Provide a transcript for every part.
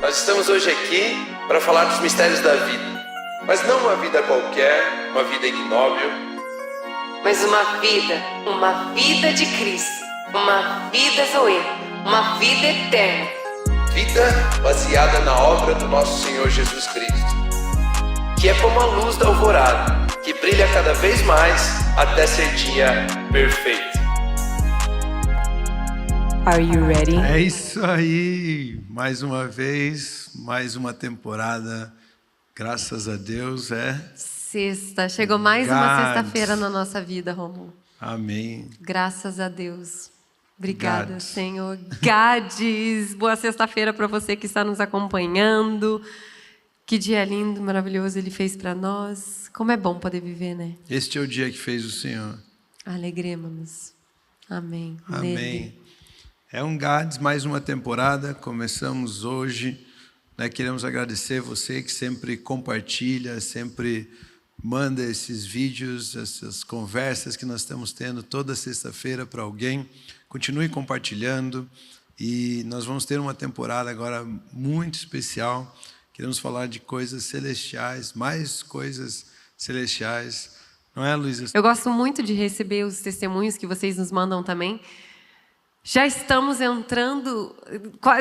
Nós estamos hoje aqui para falar dos mistérios da vida, mas não uma vida qualquer, uma vida ignóbil, mas uma vida de Cristo, uma vida Zoe, uma vida eterna. vida baseada na obra do nosso Senhor Jesus Cristo, que é como a luz da alvorada, que brilha cada vez mais até ser dia perfeito. Are you ready? É isso aí, mais uma vez, mais uma temporada, graças a Deus, Sexta, chegou mais uma sexta-feira na nossa vida, Romulo. Amém. Graças a Deus. Obrigada, Gades. Senhor. Gades, boa sexta-feira para você que está nos acompanhando. Que dia lindo, maravilhoso Ele fez para nós. Como é bom poder viver, né? Este é o dia que fez o Senhor. Alegremos-nos. Amém. Amém. Nele. É um Gades, mais uma temporada, começamos hoje, né? Queremos agradecer você que sempre compartilha, sempre manda esses vídeos, essas conversas que nós estamos tendo toda sexta-feira para alguém. Continue compartilhando e nós vamos ter uma temporada agora muito especial. Queremos falar de coisas celestiais, mais coisas celestiais. Não é, Luísa? Eu gosto muito de receber os testemunhos que vocês nos mandam também. Já estamos entrando,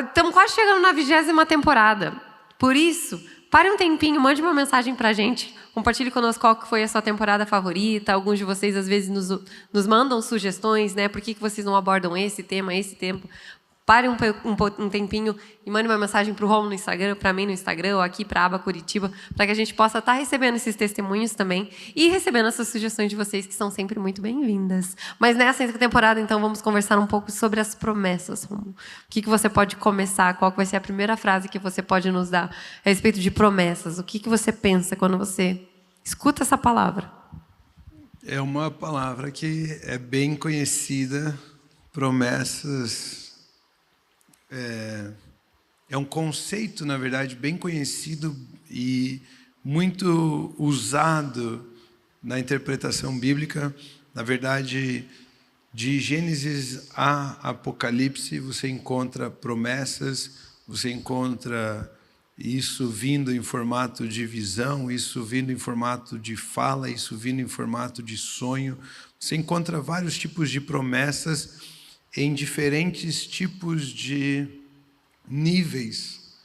estamos quase chegando na 20ª temporada. Por isso, pare um tempinho, mande uma mensagem para a gente. Compartilhe conosco qual que foi a sua temporada favorita. Alguns de vocês, às vezes, nos mandam sugestões, né? Por que vocês não abordam esse tema, esse tempo? Pare um tempinho e mande uma mensagem para o Romulo no Instagram, para mim no Instagram, ou aqui para a aba Curitiba, para que a gente possa estar recebendo esses testemunhos também e recebendo essas sugestões de vocês, que são sempre muito bem-vindas. Mas nessa temporada, então, vamos conversar um pouco sobre as promessas, Romulo. O que você pode começar? Qual vai ser a primeira frase que você pode nos dar a respeito de promessas? O que você pensa quando você escuta essa palavra? É uma palavra que é bem conhecida, promessas. É um conceito, na verdade, bem conhecido e muito usado na interpretação bíblica. Na verdade, de Gênesis a Apocalipse, você encontra promessas, você encontra isso vindo em formato de visão, isso vindo em formato de fala, isso vindo em formato de sonho. Você encontra vários tipos de promessas em diferentes tipos de níveis.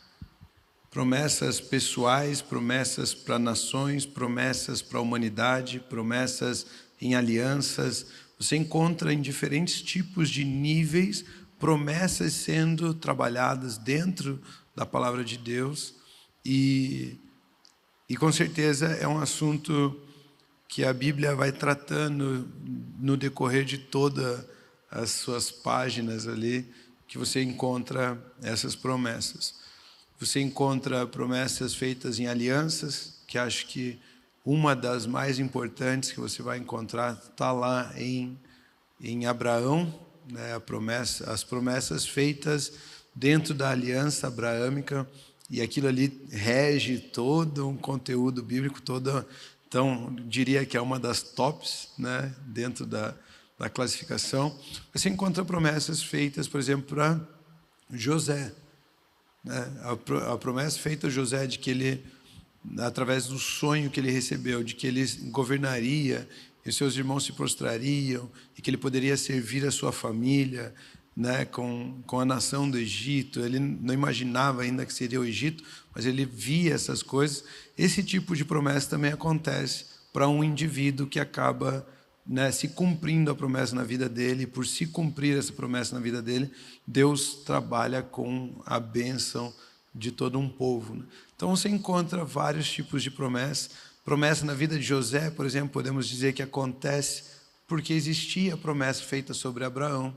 Promessas pessoais, promessas para nações, promessas para a humanidade, promessas em alianças. Você encontra em diferentes tipos de níveis promessas sendo trabalhadas dentro da palavra de Deus e com certeza é um assunto que a Bíblia vai tratando no decorrer de toda as suas páginas ali, que você encontra essas promessas. Você encontra promessas feitas em alianças, que acho que uma das mais importantes que você vai encontrar está lá em Abraão, né? As promessas feitas dentro da aliança abraâmica, e aquilo ali rege todo um conteúdo bíblico, então diria que é uma das tops, né? Dentro da classificação. Você encontra promessas feitas, por exemplo, para José, né? A promessa feita a José de que ele, através do sonho que ele recebeu, de que ele governaria e seus irmãos se prostrariam e que ele poderia servir a sua família, né, com a nação do Egito. Ele não imaginava ainda que seria o Egito, mas ele via essas coisas. Esse tipo de promessa também acontece para um indivíduo que acaba, né, se cumprindo a promessa na vida dele. Por se cumprir essa promessa na vida dele, Deus trabalha com a bênção de todo um povo, né? Então você encontra vários tipos de promessas. Promessa na vida de José, por exemplo, podemos dizer que acontece porque existia a promessa feita sobre Abraão,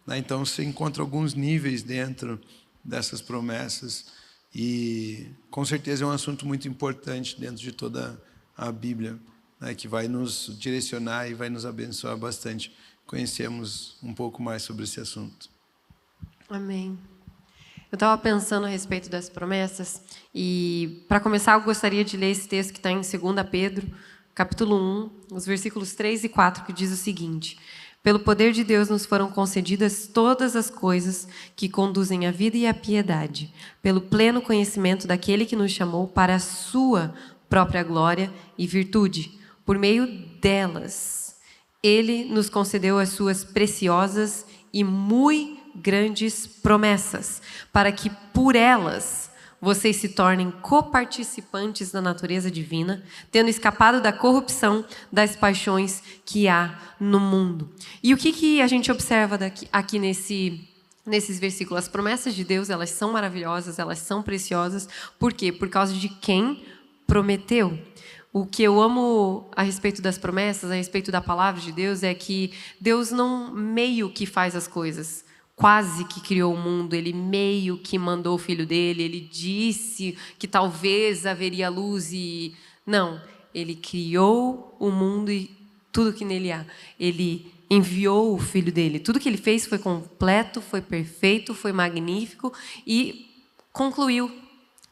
né? Então você encontra alguns níveis dentro dessas promessas e com certeza é um assunto muito importante dentro de toda a Bíblia, né, que vai nos direcionar e vai nos abençoar bastante. Conhecemos um pouco mais sobre esse assunto. Amém. Eu estava pensando a respeito das promessas e, para começar, eu gostaria de ler esse texto que está em 2 Pedro, capítulo 1, os versículos 3 e 4, que diz o seguinte: Pelo poder de Deus nos foram concedidas todas as coisas que conduzem à vida e à piedade, pelo pleno conhecimento daquele que nos chamou para a sua própria glória e virtude. Por meio delas, Ele nos concedeu as suas preciosas e muito grandes promessas, para que por elas vocês se tornem coparticipantes da natureza divina, tendo escapado da corrupção das paixões que há no mundo. E o que a gente observa aqui nesses versículos? As promessas de Deus, elas são maravilhosas, elas são preciosas. Por quê? Por causa de quem prometeu. O que eu amo a respeito das promessas, a respeito da palavra de Deus, é que Deus não meio que faz as coisas. Quase que criou o mundo, ele meio que mandou o filho dele, ele disse que talvez haveria luz e... Não, ele criou o mundo e tudo que nele há. Ele enviou o filho dele. Tudo que ele fez foi completo, foi perfeito, foi magnífico e concluiu.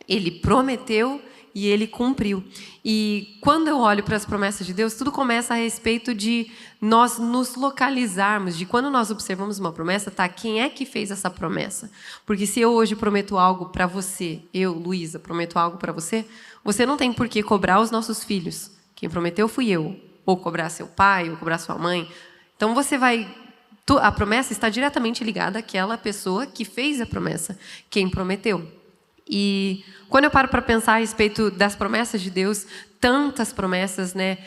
Ele prometeu e ele cumpriu. E quando eu olho para as promessas de Deus, tudo começa a respeito de nós nos localizarmos, de quando nós observamos uma promessa, tá? Quem é que fez essa promessa? Porque se eu hoje prometo algo para você, eu, Luísa, prometo algo para você, você não tem por que cobrar os nossos filhos. Quem prometeu fui eu. Ou cobrar seu pai, ou cobrar sua mãe. Então você vai... A promessa está diretamente ligada àquela pessoa que fez a promessa, quem prometeu. E quando eu paro para pensar a respeito das promessas de Deus, tantas promessas, né?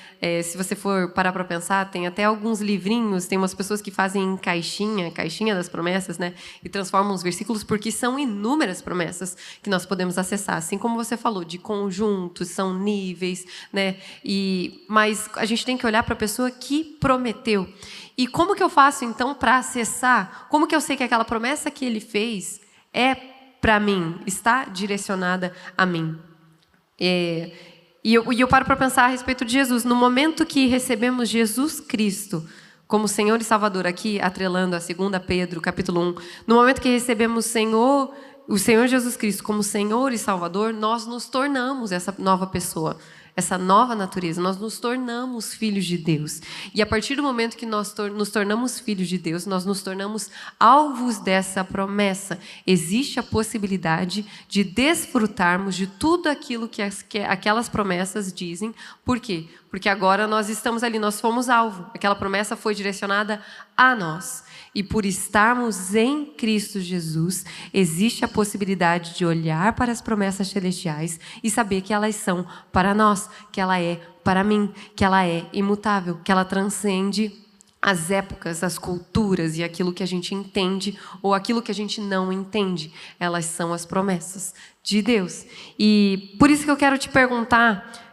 Se você for parar para pensar, tem até alguns livrinhos, tem umas pessoas que fazem caixinha das promessas, né? E transformam os versículos, porque são inúmeras promessas que nós podemos acessar. Assim como você falou, de conjuntos, são níveis, né? Mas a gente tem que olhar para a pessoa que prometeu. E como que eu faço, então, para acessar? Como que eu sei que aquela promessa que ele fez é para mim, está direcionada a mim? E eu paro para pensar a respeito de Jesus. No momento que recebemos Jesus Cristo como Senhor e Salvador, aqui atrelando a 2 Pedro, capítulo 1, no momento que recebemos o Senhor Jesus Cristo como Senhor e Salvador, nós nos tornamos essa nova pessoa, essa nova natureza, nós nos tornamos filhos de Deus. E a partir do momento que nós nos tornamos filhos de Deus, nós nos tornamos alvos dessa promessa. Existe a possibilidade de desfrutarmos de tudo aquilo que aquelas promessas dizem. Por quê? Porque agora nós estamos ali, nós fomos alvo. Aquela promessa foi direcionada a nós. E por estarmos em Cristo Jesus, existe a possibilidade de olhar para as promessas celestiais e saber que elas são para nós, que ela é para mim, que ela é imutável, que ela transcende as épocas, as culturas e aquilo que a gente entende ou aquilo que a gente não entende. Elas são as promessas de Deus. E por isso que eu quero te perguntar...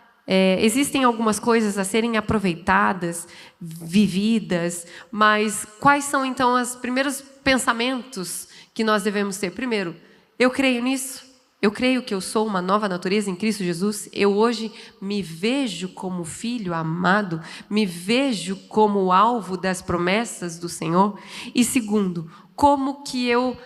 existem algumas coisas a serem aproveitadas, vividas, mas quais são, então, os primeiros pensamentos que nós devemos ter? Primeiro, eu creio nisso, eu creio que eu sou uma nova natureza em Cristo Jesus, eu hoje me vejo como filho amado, me vejo como alvo das promessas do Senhor. E segundo, como que eu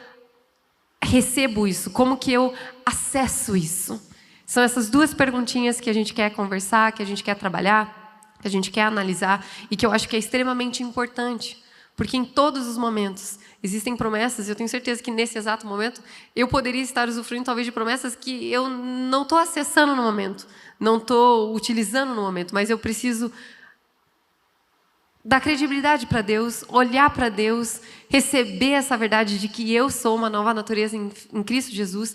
recebo isso, como que eu acesso isso? São essas duas perguntinhas que a gente quer conversar, que a gente quer trabalhar, que a gente quer analisar e que eu acho que é extremamente importante. Porque em todos os momentos existem promessas, e eu tenho certeza que nesse exato momento eu poderia estar usufruindo talvez de promessas que eu não estou acessando no momento, não estou utilizando no momento, mas eu preciso dar credibilidade para Deus, olhar para Deus, receber essa verdade de que eu sou uma nova natureza em Cristo Jesus,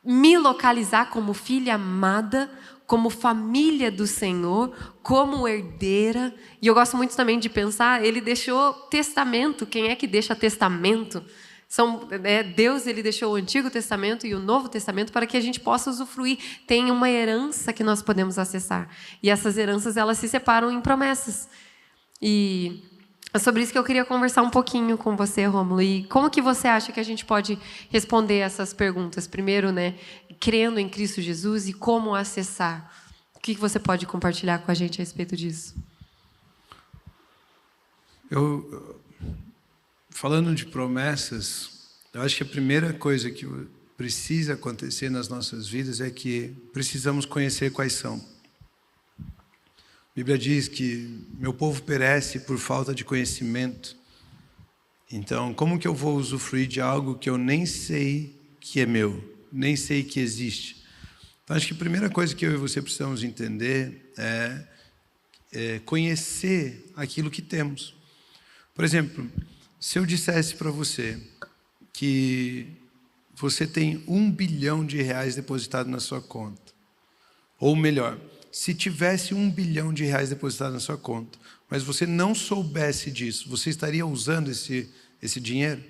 me localizar como filha amada, como família do Senhor, como herdeira. E eu gosto muito também de pensar, ele deixou testamento. Quem é que deixa testamento? Deus, ele deixou o Antigo Testamento e o Novo Testamento para que a gente possa usufruir. Tem uma herança que nós podemos acessar. E essas heranças, elas se separam em promessas. E é sobre isso que eu queria conversar um pouquinho com você, Rômulo. E como que você acha que a gente pode responder essas perguntas? Primeiro, né, crendo em Cristo Jesus e como acessar. O que você pode compartilhar com a gente a respeito disso? Falando de promessas, eu acho que a primeira coisa que precisa acontecer nas nossas vidas é que precisamos conhecer quais são. A Bíblia diz que meu povo perece por falta de conhecimento. Então, como que eu vou usufruir de algo que eu nem sei que é meu, nem sei que existe? Então, acho que a primeira coisa que eu e você precisamos entender é conhecer aquilo que temos. Por exemplo, se eu dissesse para você que você tem R$1 bilhão depositado na sua conta, ou melhor, se tivesse R$1 bilhão depositado na sua conta, mas você não soubesse disso, você estaria usando esse dinheiro?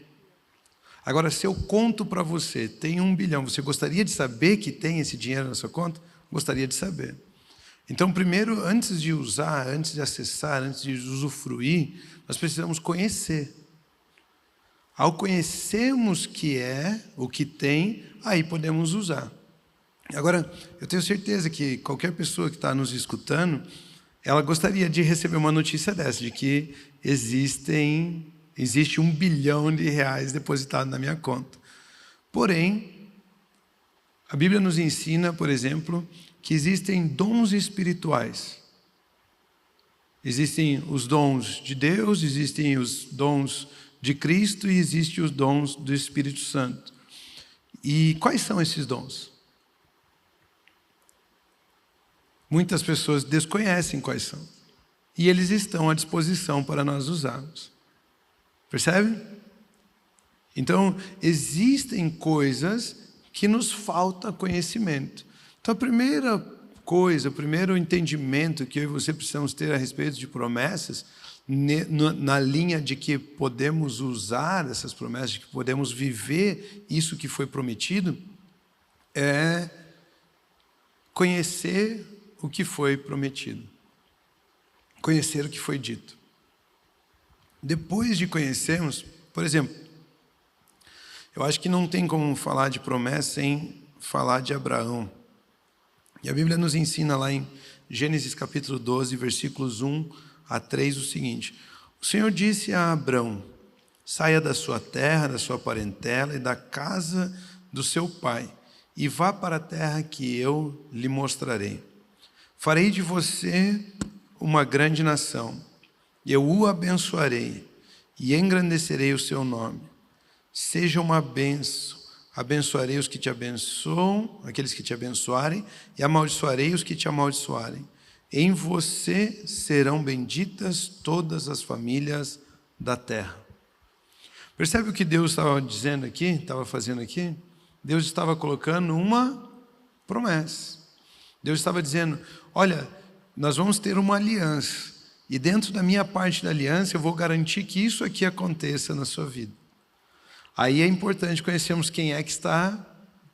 Agora, se eu conto para você, tem R$1 bilhão, você gostaria de saber que tem esse dinheiro na sua conta? Gostaria de saber. Então, primeiro, antes de usar, antes de acessar, antes de usufruir, nós precisamos conhecer. Ao conhecermos o que tem, aí podemos usar. Agora, eu tenho certeza que qualquer pessoa que está nos escutando, ela gostaria de receber uma notícia dessa, de que existe R$1 bilhão depositado na minha conta. Porém, a Bíblia nos ensina, por exemplo, que existem dons espirituais. Existem os dons de Deus, existem os dons de Cristo e existem os dons do Espírito Santo. E quais são esses dons? Muitas pessoas desconhecem quais são. E eles estão à disposição para nós usarmos. Percebe? Então, existem coisas que nos falta conhecimento. Então, a primeira coisa, o primeiro entendimento que eu e você precisamos ter a respeito de promessas, na linha de que podemos usar essas promessas, de que podemos viver isso que foi prometido, é conhecer o que foi prometido. Conhecer o que foi dito. Depois de conhecermos, por exemplo, eu acho que não tem como falar de promessa sem falar de Abraão. E a Bíblia nos ensina lá em Gênesis capítulo 12, versículos 1 a 3, o seguinte: o Senhor disse a Abrão: saia da sua terra, da sua parentela e da casa do seu pai, e vá para a terra que eu lhe mostrarei. Farei de você uma grande nação, e eu o abençoarei, e engrandecerei o seu nome. Seja uma bênção. Abençoarei os que te abençoam, aqueles que te abençoarem, e amaldiçoarei os que te amaldiçoarem. Em você serão benditas todas as famílias da terra. Percebe o que Deus estava dizendo aqui, estava fazendo aqui? Deus estava colocando uma promessa. Deus estava dizendo: olha, nós vamos ter uma aliança, e dentro da minha parte da aliança eu vou garantir que isso aqui aconteça na sua vida. Aí é importante conhecermos quem é que está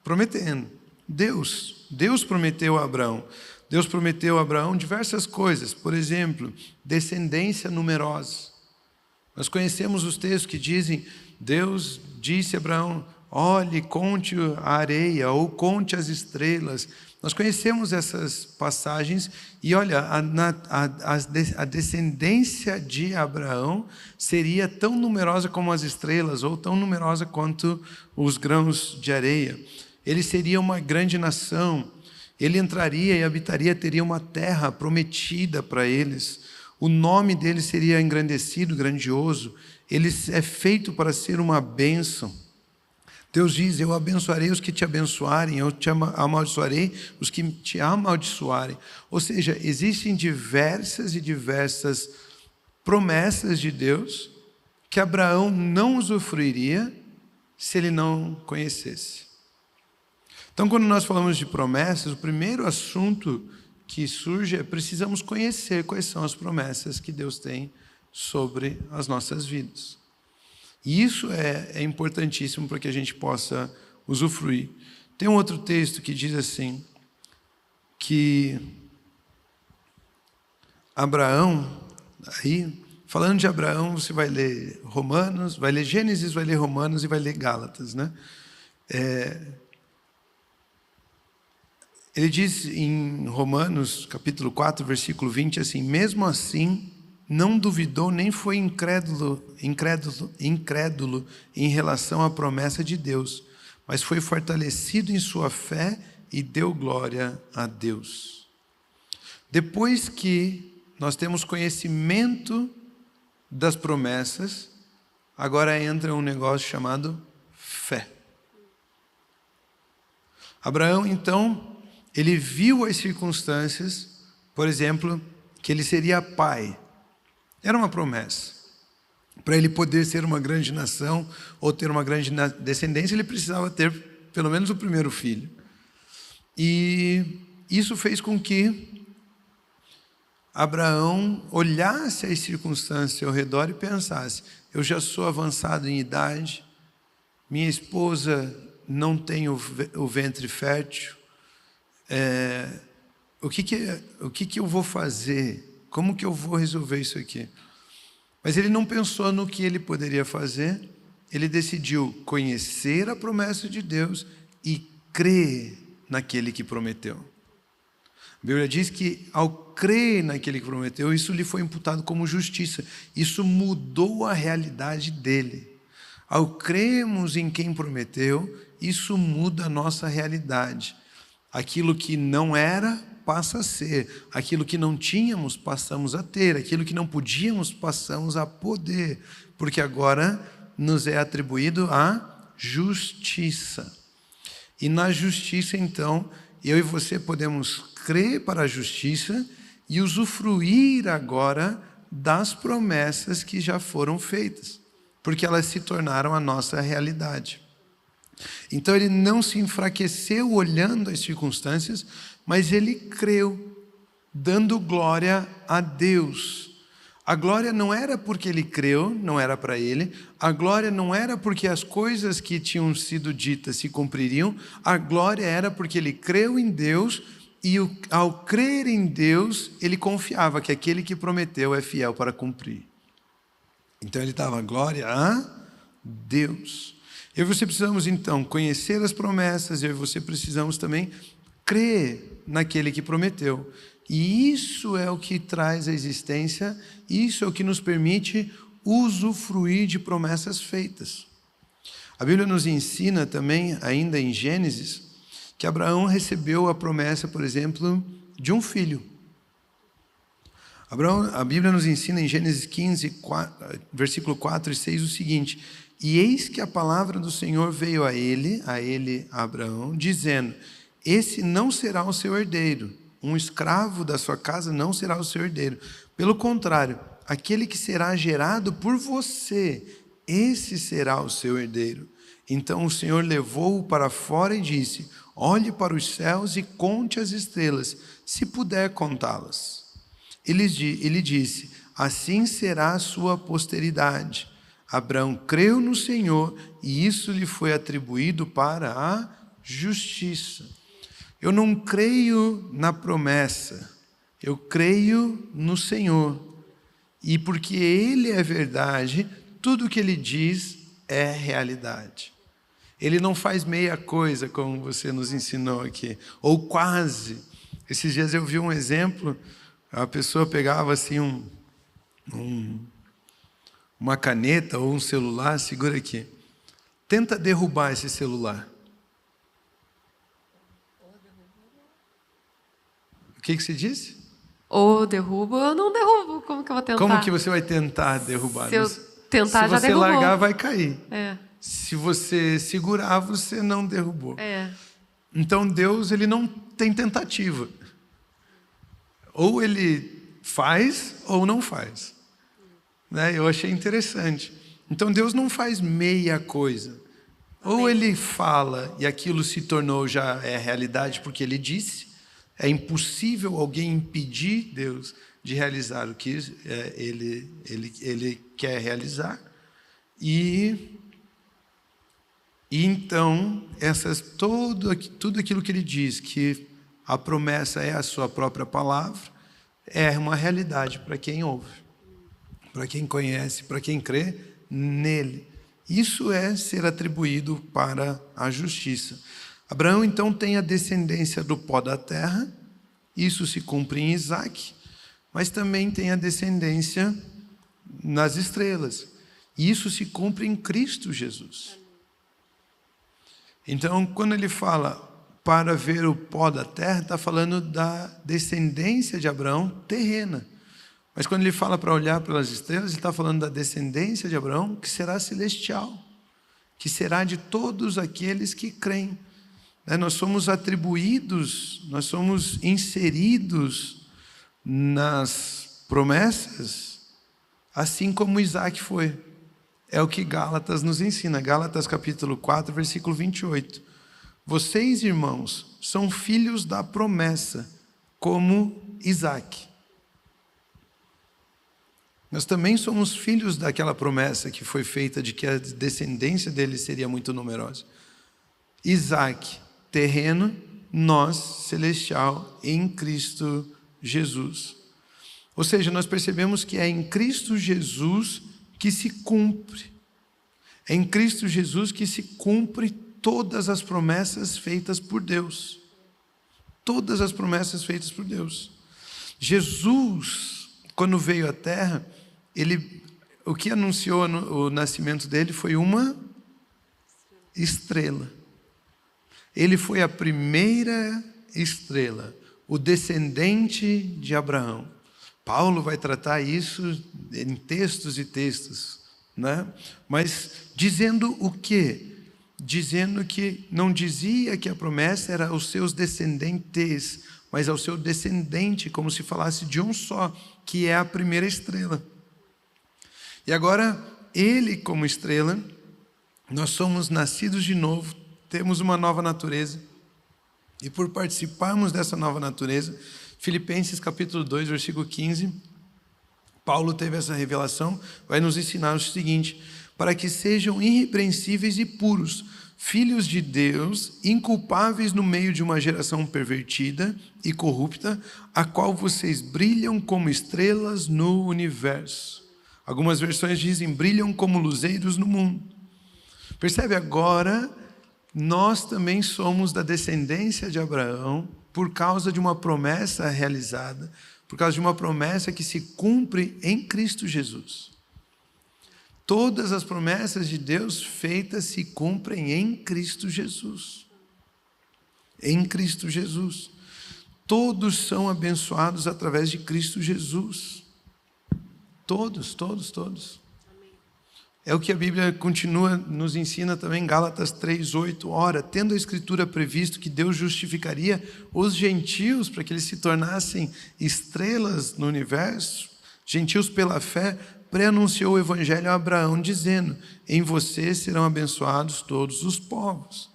prometendo. Deus. Deus prometeu a Abraão. Deus prometeu a Abraão diversas coisas. Por exemplo, descendência numerosa. Nós conhecemos os textos que dizem: Deus disse a Abraão: olhe, conte a areia, ou conte as estrelas. Nós conhecemos essas passagens e olha, a descendência de Abraão seria tão numerosa como as estrelas, ou tão numerosa quanto os grãos de areia. Ele seria uma grande nação, ele entraria e habitaria, teria uma terra prometida para eles. O nome dele seria engrandecido, grandioso. Ele é feito para ser uma bênção. Deus diz: eu abençoarei os que te abençoarem, eu te amaldiçoarei os que te amaldiçoarem. Ou seja, existem diversas promessas de Deus que Abraão não usufruiria se ele não conhecesse. Então, quando nós falamos de promessas, o primeiro assunto que surge é: precisamos conhecer quais são as promessas que Deus tem sobre as nossas vidas. E isso é importantíssimo para que a gente possa usufruir. Tem um outro texto que diz assim, que Abraão, aí, falando de Abraão, você vai ler Romanos, vai ler Gênesis, vai ler Romanos e vai ler Gálatas, né? Ele diz em Romanos, capítulo 4, versículo 20, assim: mesmo assim, não duvidou nem foi incrédulo em relação à promessa de Deus, mas foi fortalecido em sua fé e deu glória a Deus. Depois que nós temos conhecimento das promessas, agora entra um negócio chamado fé. Abraão, então, ele viu as circunstâncias, por exemplo, que ele seria pai. Era uma promessa. Para ele poder ser uma grande nação ou ter uma grande descendência, ele precisava ter pelo menos o primeiro filho. E isso fez com que Abraão olhasse as circunstâncias ao redor e pensasse: eu já sou avançado em idade, minha esposa não tem o ventre fértil, o que eu vou fazer? Como que eu vou resolver isso aqui? Mas ele não pensou no que ele poderia fazer, ele decidiu conhecer a promessa de Deus e crer naquele que prometeu. A Bíblia diz que ao crer naquele que prometeu, isso lhe foi imputado como justiça. Isso mudou a realidade dele. Ao crermos em quem prometeu, isso muda a nossa realidade. Aquilo que não era, passa a ser. Aquilo que não tínhamos, passamos a ter. Aquilo que não podíamos, passamos a poder. Porque agora nos é atribuído a justiça. E na justiça, então, eu e você podemos crer para a justiça e usufruir agora das promessas que já foram feitas, porque elas se tornaram a nossa realidade. Então ele não se enfraqueceu olhando as circunstâncias, mas ele creu, dando glória a Deus. A glória não era porque ele creu, não era para ele. A glória não era porque as coisas que tinham sido ditas se cumpririam. A glória era porque ele creu em Deus e ao crer em Deus, ele confiava que aquele que prometeu é fiel para cumprir. Então ele dava glória a Deus. Eu e você precisamos então conhecer as promessas, eu e você precisamos também crer naquele que prometeu. E isso é o que traz a existência, isso é o que nos permite usufruir de promessas feitas. A Bíblia nos ensina também, ainda em Gênesis, que Abraão recebeu a promessa, por exemplo, de um filho. A Bíblia nos ensina em Gênesis 15, versículo 4 e 6, o seguinte: e eis que a palavra do Senhor veio a ele, Abraão, dizendo: esse não será o seu herdeiro, um escravo da sua casa não será o seu herdeiro. Pelo contrário, aquele que será gerado por você, esse será o seu herdeiro. Então o Senhor levou-o para fora e disse: olhe para os céus e conte as estrelas, se puder contá-las. Ele disse: assim será a sua posteridade. Abraão creu no Senhor e isso lhe foi atribuído para a justiça. Eu não creio na promessa, eu creio no Senhor. E porque Ele é verdade, tudo o que Ele diz é realidade. Ele não faz meia coisa, como você nos ensinou aqui, ou quase. Esses dias eu vi um exemplo, a pessoa pegava assim uma caneta ou um celular, segura aqui. Tenta derrubar esse celular. O que você disse? Ou derrubo ou não derrubo. Como que eu vou tentar? Como que você vai tentar derrubar? Se eu tentar, já derrubou. Se você largar, vai cair. É. Se você segurar, você não derrubou. É. Então Deus, ele não tem tentativa. Ou ele faz ou não faz. Né? Eu achei interessante. Então Deus não faz meia coisa. Ou ele fala e aquilo se tornou já realidade porque ele disse. É impossível alguém impedir Deus de realizar o que ele quer realizar. E então, tudo aquilo que ele diz, que a promessa é a sua própria palavra, é uma realidade para quem ouve, para quem conhece, para quem crê nele. Isso é ser atribuído para a justiça. Abraão, então, tem a descendência do pó da terra, isso se cumpre em Isaac, mas também tem a descendência nas estrelas, e isso se cumpre em Cristo Jesus. Então, quando ele fala para ver o pó da terra, está falando da descendência de Abraão terrena, Mas quando ele fala para olhar pelas estrelas, ele está falando da descendência de Abraão, que será celestial, que será de todos aqueles que creem. Nós somos atribuídos, nós somos inseridos nas promessas, assim como Isaac foi. É o que Gálatas nos ensina. Gálatas capítulo 4, versículo 28. Vocês, irmãos, são filhos da promessa, como Isaac. Nós também somos filhos daquela promessa que foi feita de que a descendência dele seria muito numerosa. Isaac, terreno, nós, celestial, em Cristo Jesus. Ou seja, nós percebemos que é em Cristo Jesus que se cumpre. É em Cristo Jesus que se cumpre todas as promessas feitas por Deus. Todas as promessas feitas por Deus. Jesus, quando veio à Terra, o que anunciou o nascimento dele foi uma estrela. Ele foi a primeira estrela, o descendente de Abraão. Paulo vai tratar isso em textos e textos, né? Mas dizendo o quê? Dizendo que não dizia que a promessa era aos seus descendentes, mas ao seu descendente, como se falasse de um só, que é a primeira estrela. E agora, ele como estrela, nós somos nascidos de novo, temos uma nova natureza, e por participarmos dessa nova natureza, Filipenses capítulo 2, versículo 15, Paulo teve essa revelação, vai nos ensinar o seguinte: para que sejam irrepreensíveis e puros, filhos de Deus, inculpáveis no meio de uma geração pervertida e corrupta, a qual vocês brilham como estrelas no universo. Algumas versões dizem, brilham como luzeiros no mundo. Percebe agora, nós também somos da descendência de Abraão, por causa de uma promessa realizada, por causa de uma promessa que se cumpre em Cristo Jesus. Todas as promessas de Deus feitas se cumprem em Cristo Jesus. Em Cristo Jesus. Todos são abençoados através de Cristo Jesus. Todos, todos, todos. É o que a Bíblia continua, nos ensina também em Gálatas 3:8. Ora, tendo a Escritura previsto que Deus justificaria os gentios para que eles se tornassem estrelas no universo, gentios pela fé, pré-anunciou o Evangelho a Abraão, dizendo, em você serão abençoados todos os povos.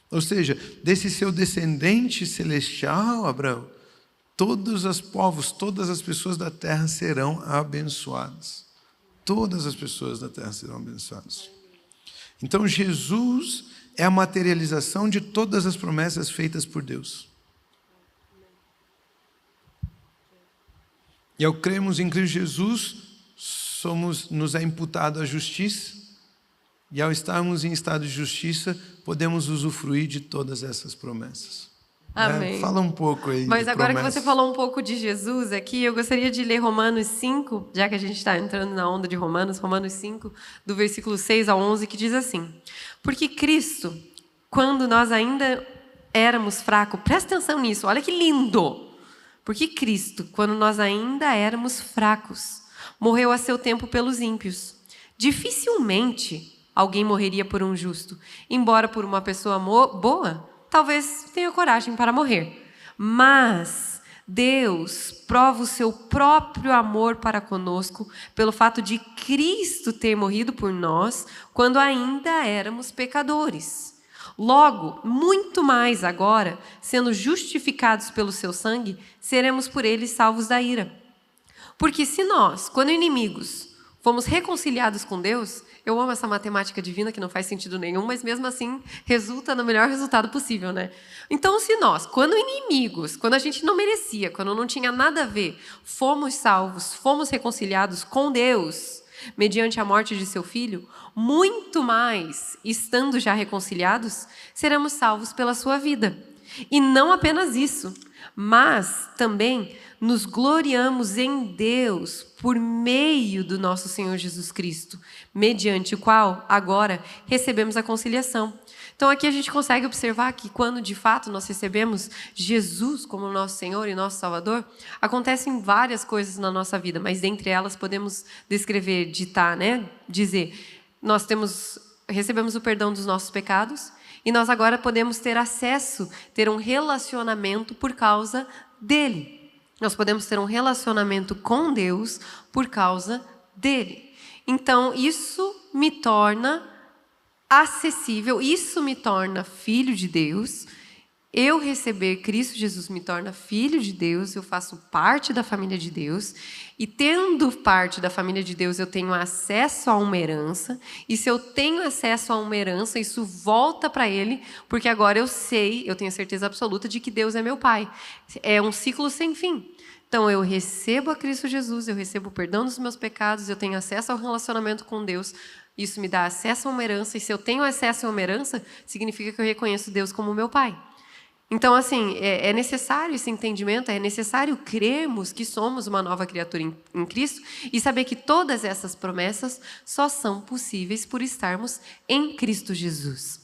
Ou seja, desse seu descendente celestial, Abraão, todos os povos, todas as pessoas da terra serão abençoadas. Todas as pessoas da terra serão abençoadas. Então, Jesus é a materialização de todas as promessas feitas por Deus. E ao crermos em Cristo Jesus, nos é imputado a justiça, e ao estarmos em estado de justiça, podemos usufruir de todas essas promessas. Amém. Fala um pouco aí. Mas agora promessas. que você falou um pouco de Jesus aqui, eu gostaria de ler Romanos 5, já que a gente está entrando na onda de Romanos 5, do versículo 6 ao 11, que diz assim: porque Cristo, quando nós ainda éramos fracos, presta atenção nisso, olha que lindo! Porque Cristo, quando nós ainda éramos fracos, morreu a seu tempo pelos ímpios. Dificilmente alguém morreria por um justo, embora por uma pessoa boa, talvez tenha coragem para morrer. Mas Deus prova o seu próprio amor para conosco pelo fato de Cristo ter morrido por nós quando ainda éramos pecadores. Logo, muito mais agora, sendo justificados pelo seu sangue, seremos por ele salvos da ira. Porque se nós, quando inimigos, fomos reconciliados com Deus, eu amo essa matemática divina que não faz sentido nenhum, mas mesmo assim resulta no melhor resultado possível, né? Então, se nós, quando inimigos, quando a gente não merecia, quando não tinha nada a ver, fomos salvos, fomos reconciliados com Deus, mediante a morte de seu Filho, muito mais, estando já reconciliados, seremos salvos pela sua vida. E não apenas isso, mas também nos gloriamos em Deus por meio do nosso Senhor Jesus Cristo, mediante o qual, agora, recebemos a conciliação. Então, aqui a gente consegue observar que quando, de fato, nós recebemos Jesus como nosso Senhor e nosso Salvador, acontecem várias coisas na nossa vida, mas dentre elas podemos descrever, ditar, dizer, nós recebemos o perdão dos nossos pecados e nós agora podemos ter acesso, ter um relacionamento por causa dele. Nós podemos ter um relacionamento com Deus por causa dele. Então, isso me torna acessível, isso me torna filho de Deus. Eu receber Cristo Jesus me torna filho de Deus, eu faço parte da família de Deus, e tendo parte da família de Deus, eu tenho acesso a uma herança, e se eu tenho acesso a uma herança, isso volta para Ele, porque agora eu tenho certeza absoluta de que Deus é meu Pai. É um ciclo sem fim. Então, eu recebo a Cristo Jesus, eu recebo o perdão dos meus pecados, eu tenho acesso ao relacionamento com Deus, isso me dá acesso a uma herança, e se eu tenho acesso a uma herança, significa que eu reconheço Deus como meu Pai. Então, assim, é necessário esse entendimento, é necessário crermos que somos uma nova criatura em Cristo e saber que todas essas promessas só são possíveis por estarmos em Cristo Jesus.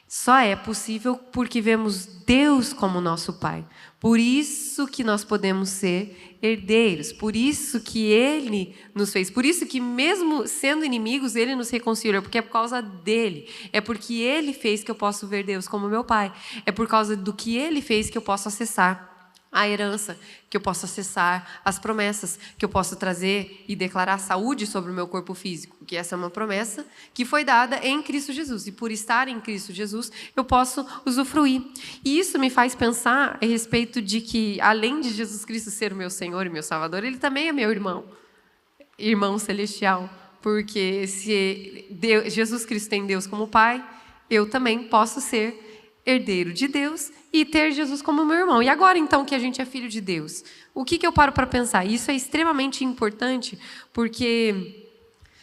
Só é possível porque vemos Deus como nosso Pai. Por isso que nós podemos ser herdeiros, por isso que Ele nos fez, por isso que mesmo sendo inimigos, Ele nos reconciliou, porque é por causa dEle, é porque Ele fez que eu posso ver Deus como meu Pai, é por causa do que Ele fez que eu posso acessar a herança, que eu posso acessar as promessas, que eu posso trazer e declarar saúde sobre o meu corpo físico, que essa é uma promessa que foi dada em Cristo Jesus, e por estar em Cristo Jesus, eu posso usufruir. E isso me faz pensar a respeito de que, além de Jesus Cristo ser o meu Senhor e meu Salvador, Ele também é meu irmão celestial, porque se Jesus Cristo tem Deus como Pai, eu também posso ser herdeiro de Deus e ter Jesus como meu irmão. E agora, então, que a gente é filho de Deus, o que eu paro para pensar? Isso é extremamente importante, porque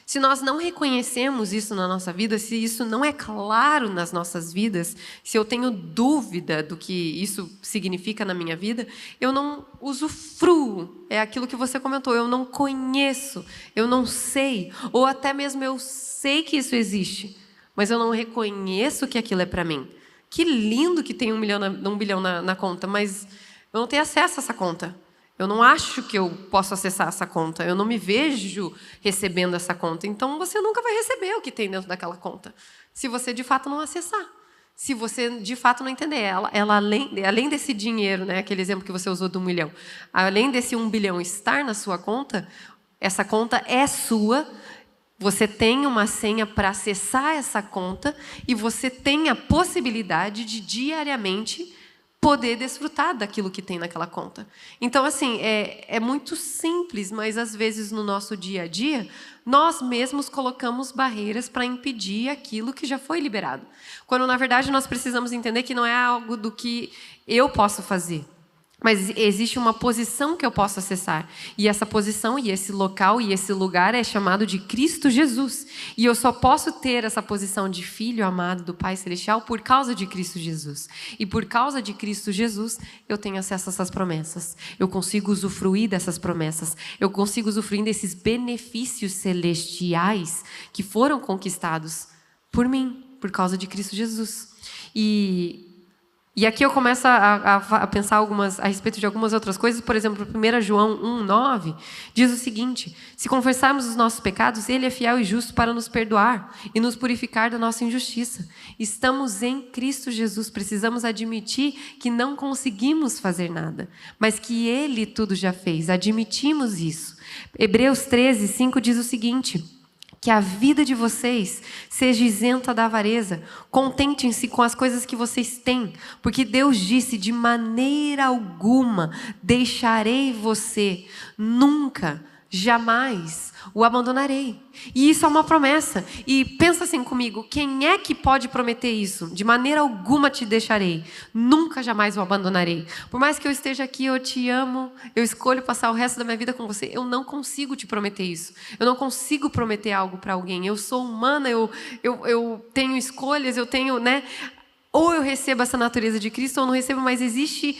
se nós não reconhecemos isso na nossa vida, se isso não é claro nas nossas vidas, se eu tenho dúvida do que isso significa na minha vida, eu não usufruo. É aquilo que você comentou, eu não conheço, eu não sei, ou até mesmo eu sei que isso existe, mas eu não reconheço que aquilo é para mim. Que lindo que tem 1 bilhão na conta, mas eu não tenho acesso a essa conta. Eu não acho que eu posso acessar essa conta. Eu não me vejo recebendo essa conta. Então, você nunca vai receber o que tem dentro daquela conta, se você, de fato, não acessar. Se você, de fato, não entender. Ela além desse dinheiro, aquele exemplo que você usou do 1 milhão, além desse 1 bilhão estar na sua conta, essa conta é sua. Você tem uma senha para acessar essa conta e você tem a possibilidade de diariamente poder desfrutar daquilo que tem naquela conta. Então, assim, é muito simples, mas às vezes no nosso dia a dia, nós mesmos colocamos barreiras para impedir aquilo que já foi liberado. Quando, na verdade, nós precisamos entender que não é algo do que eu posso fazer. Mas existe uma posição que eu posso acessar. E essa posição, e esse local, e esse lugar é chamado de Cristo Jesus. E eu só posso ter essa posição de filho amado do Pai Celestial por causa de Cristo Jesus. E por causa de Cristo Jesus, eu tenho acesso a essas promessas. Eu consigo usufruir dessas promessas. Eu consigo usufruir desses benefícios celestiais que foram conquistados por mim, por causa de Cristo Jesus. E aqui eu começo a pensar a respeito de algumas outras coisas. Por exemplo, 1 João 1,9 diz o seguinte: se confessarmos os nossos pecados, Ele é fiel e justo para nos perdoar e nos purificar da nossa injustiça. Estamos em Cristo Jesus, precisamos admitir que não conseguimos fazer nada, mas que Ele tudo já fez, admitimos isso. Hebreus 13:5 diz o seguinte: que a vida de vocês seja isenta da avareza. Contentem-se com as coisas que vocês têm, porque Deus disse: de maneira alguma deixarei você, nunca, jamais o abandonarei. E isso é uma promessa. E pensa assim comigo: quem é que pode prometer isso? De maneira alguma te deixarei, nunca, jamais o abandonarei. Por mais que eu esteja aqui, eu te amo, eu escolho passar o resto da minha vida com você, eu não consigo te prometer isso. Eu não consigo prometer algo para alguém. Eu sou humana, eu tenho escolhas, eu tenho, Ou eu recebo essa natureza de Cristo ou não recebo, mas existe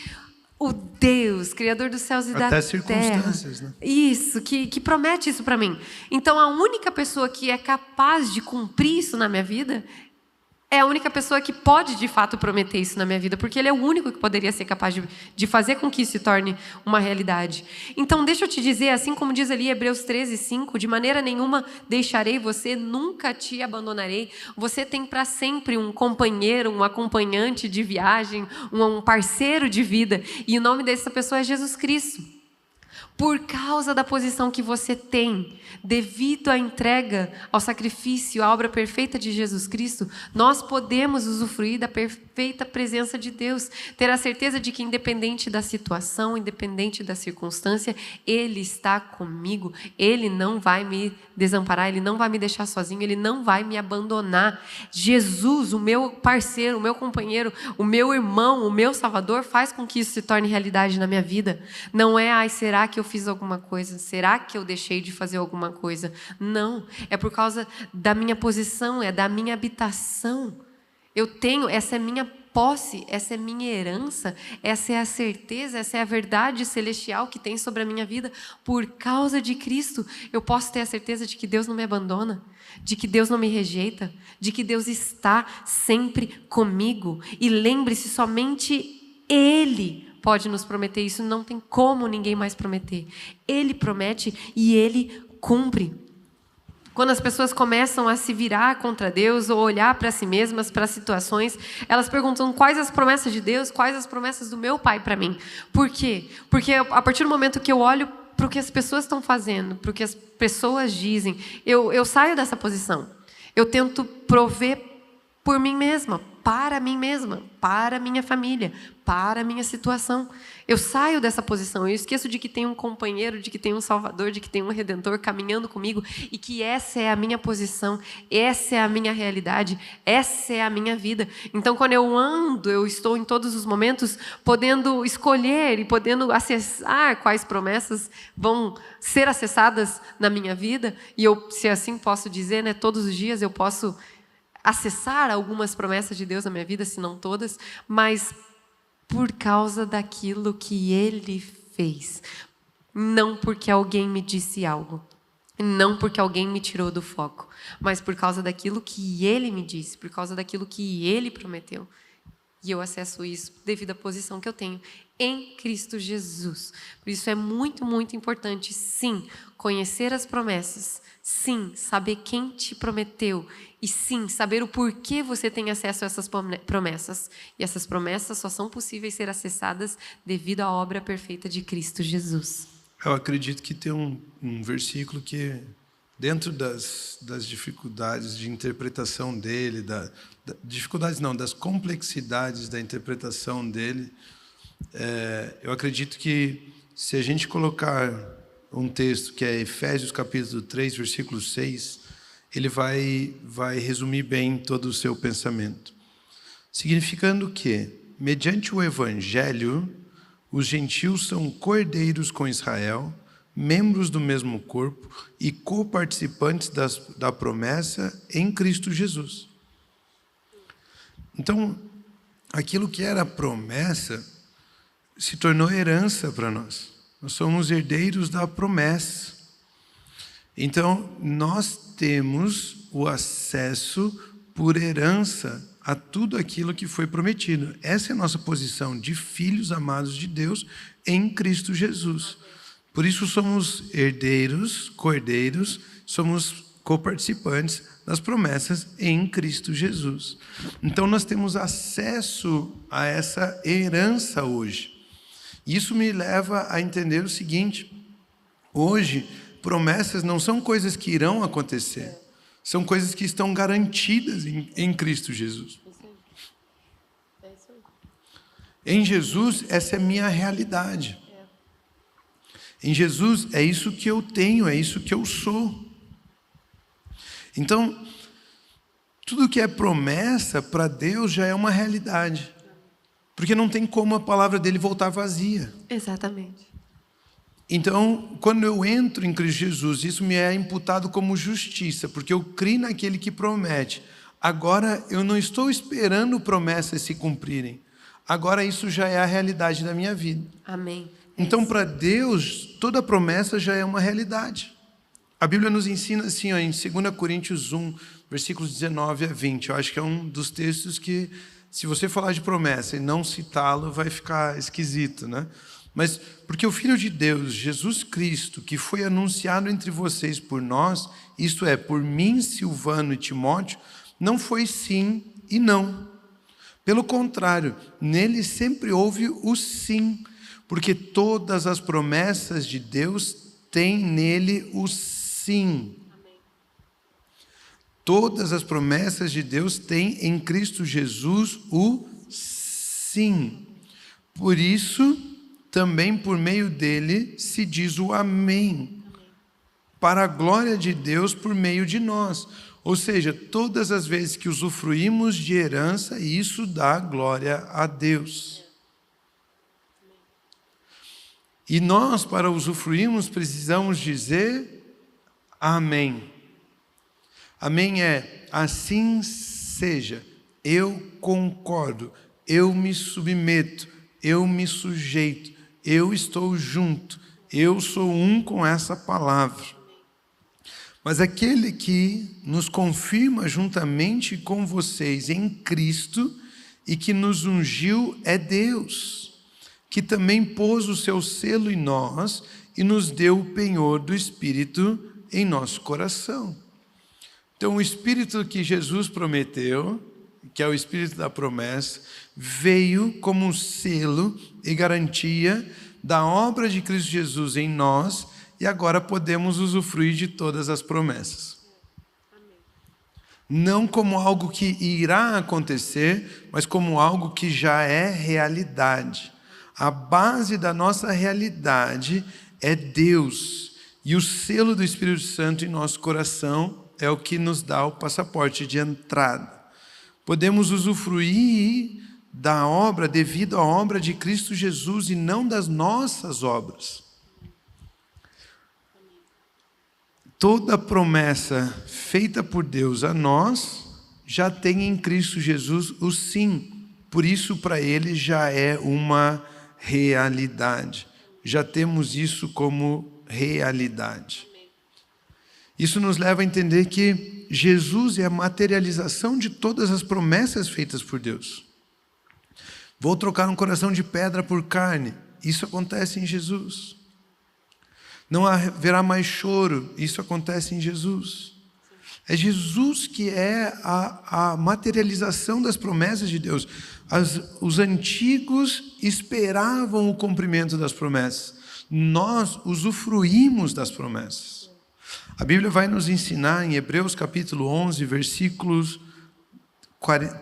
o Deus, Criador dos céus e da terra. Até circunstâncias, né? Isso, que promete isso para mim. Então, a única pessoa que é capaz de cumprir isso na minha vida é a única pessoa que pode, de fato, prometer isso na minha vida, porque Ele é o único que poderia ser capaz de fazer com que isso se torne uma realidade. Então, deixa eu te dizer, assim como diz ali Hebreus 13:5, de maneira nenhuma deixarei você, nunca te abandonarei. Você tem para sempre um companheiro, um acompanhante de viagem, um parceiro de vida, e o nome dessa pessoa é Jesus Cristo. Por causa da posição que você tem, devido à entrega, ao sacrifício, à obra perfeita de Jesus Cristo, nós podemos usufruir da perfeita presença de Deus, ter a certeza de que, independente da situação, independente da circunstância, Ele está comigo, Ele não vai me desamparar, Ele não vai me deixar sozinho, Ele não vai me abandonar. Jesus, o meu parceiro, o meu companheiro, o meu irmão, o meu Salvador, faz com que isso se torne realidade na minha vida. Não é, ai, será que eu fiz alguma coisa? Será que eu deixei de fazer alguma coisa? Não, é por causa da minha posição, é da minha habitação. Eu tenho, essa é minha posse, essa é minha herança, essa é a certeza, essa é a verdade celestial que tem sobre a minha vida. Por causa de Cristo, eu posso ter a certeza de que Deus não me abandona, de que Deus não me rejeita, de que Deus está sempre comigo. E lembre-se, somente Ele pode nos prometer isso, não tem como ninguém mais prometer. Ele promete e Ele cumpre. Quando as pessoas começam a se virar contra Deus ou olhar para si mesmas, para situações, elas perguntam quais as promessas de Deus, quais as promessas do meu Pai para mim. Por quê? Porque a partir do momento que eu olho para o que as pessoas estão fazendo, para o que as pessoas dizem, eu saio dessa posição. Eu tento prover por mim mesma, para a minha família, para a minha situação. Eu saio dessa posição, eu esqueço de que tem um companheiro, de que tem um Salvador, de que tem um Redentor caminhando comigo e que essa é a minha posição, essa é a minha realidade, essa é a minha vida. Então, quando eu ando, eu estou em todos os momentos podendo escolher e podendo acessar quais promessas vão ser acessadas na minha vida. E eu, se assim posso dizer, né, todos os dias eu posso acessar algumas promessas de Deus na minha vida, se não todas, mas por causa daquilo que Ele fez. Não porque alguém me disse algo, não porque alguém me tirou do foco, mas por causa daquilo que Ele me disse, por causa daquilo que Ele prometeu. E eu acesso isso devido à posição que eu tenho em Cristo Jesus. Por isso é muito, muito importante, sim, conhecer as promessas, sim, saber quem te prometeu e sim, saber o porquê você tem acesso a essas promessas. E essas promessas só são possíveis ser acessadas devido à obra perfeita de Cristo Jesus. Eu acredito que tem um versículo que, dentro das dificuldades de interpretação dele, das complexidades da interpretação dele, eu acredito que se a gente colocar um texto que é Efésios capítulo 3, versículo 6, ele vai resumir bem todo o seu pensamento. Significando que, mediante o Evangelho, os gentios são cordeiros com Israel, membros do mesmo corpo e coparticipantes da promessa em Cristo Jesus. Então, aquilo que era promessa se tornou herança para nós. Nós somos herdeiros da promessa. Então, nós temos o acesso por herança a tudo aquilo que foi prometido. Essa é a nossa posição de filhos amados de Deus em Cristo Jesus. Por isso somos herdeiros, cordeiros, somos coparticipantes das promessas em Cristo Jesus. Então nós temos acesso a essa herança hoje. Isso me leva a entender o seguinte: hoje, promessas não são coisas que irão acontecer, são coisas que estão garantidas em Cristo Jesus. Em Jesus, essa é a minha realidade. Em Jesus, é isso que eu tenho, é isso que eu sou. Então, tudo que é promessa para Deus já é uma realidade. Porque não tem como a palavra dele voltar vazia. Exatamente. Então, quando eu entro em Cristo Jesus, isso me é imputado como justiça, porque eu creio naquele que promete. Agora eu não estou esperando promessas se cumprirem. Agora isso já é a realidade da minha vida. Amém. Então, para Deus, toda promessa já é uma realidade. A Bíblia nos ensina assim, em 2 Coríntios 1, versículos 19 a 20. Eu acho que é um dos textos que, se você falar de promessa e não citá-lo, vai ficar esquisito, né? Mas porque o Filho de Deus, Jesus Cristo, que foi anunciado entre vocês por nós, isto é, por mim, Silvano e Timóteo, não foi sim e não. Pelo contrário, nele sempre houve o sim, porque todas as promessas de Deus têm nele o sim. Todas as promessas de Deus têm em Cristo Jesus o sim. Por isso, também por meio dele se diz o amém, para a glória de Deus por meio de nós. Ou seja, todas as vezes que usufruímos de herança, isso dá glória a Deus. E nós, para usufruirmos, precisamos dizer amém. Amém é assim seja, eu concordo, eu me submeto, eu me sujeito, eu estou junto, eu sou um com essa palavra. Mas aquele que nos confirma juntamente com vocês em Cristo e que nos ungiu é Deus, que também pôs o seu selo em nós e nos deu o penhor do Espírito em nosso coração. Então, o Espírito que Jesus prometeu, que é o Espírito da promessa, veio como um selo e garantia da obra de Cristo Jesus em nós, e agora podemos usufruir de todas as promessas. Não como algo que irá acontecer, mas como algo que já é realidade. A base da nossa realidade é Deus, e o selo do Espírito Santo em nosso coração é o que nos dá o passaporte de entrada. Podemos usufruir da obra devido à obra de Cristo Jesus e não das nossas obras. Toda promessa feita por Deus a nós já tem em Cristo Jesus o sim. Por isso, para Ele já é uma realidade. Já temos isso como realidade. Isso nos leva a entender que Jesus é a materialização de todas as promessas feitas por Deus. Vou trocar um coração de pedra por carne. Isso acontece em Jesus. Não haverá mais choro. Isso acontece em Jesus. É Jesus que é a materialização das promessas de Deus. Os antigos esperavam o cumprimento das promessas. Nós usufruímos das promessas. A Bíblia vai nos ensinar em Hebreus capítulo 11, versículos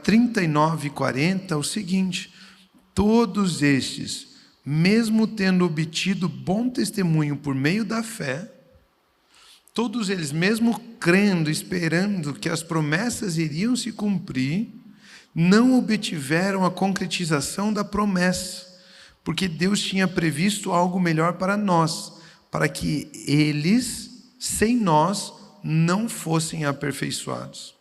39 e 40, o seguinte: todos estes, mesmo tendo obtido bom testemunho por meio da fé, todos eles, mesmo crendo, esperando que as promessas iriam se cumprir, não obtiveram a concretização da promessa, porque Deus tinha previsto algo melhor para nós, para que eles, sem nós, não fossem aperfeiçoados.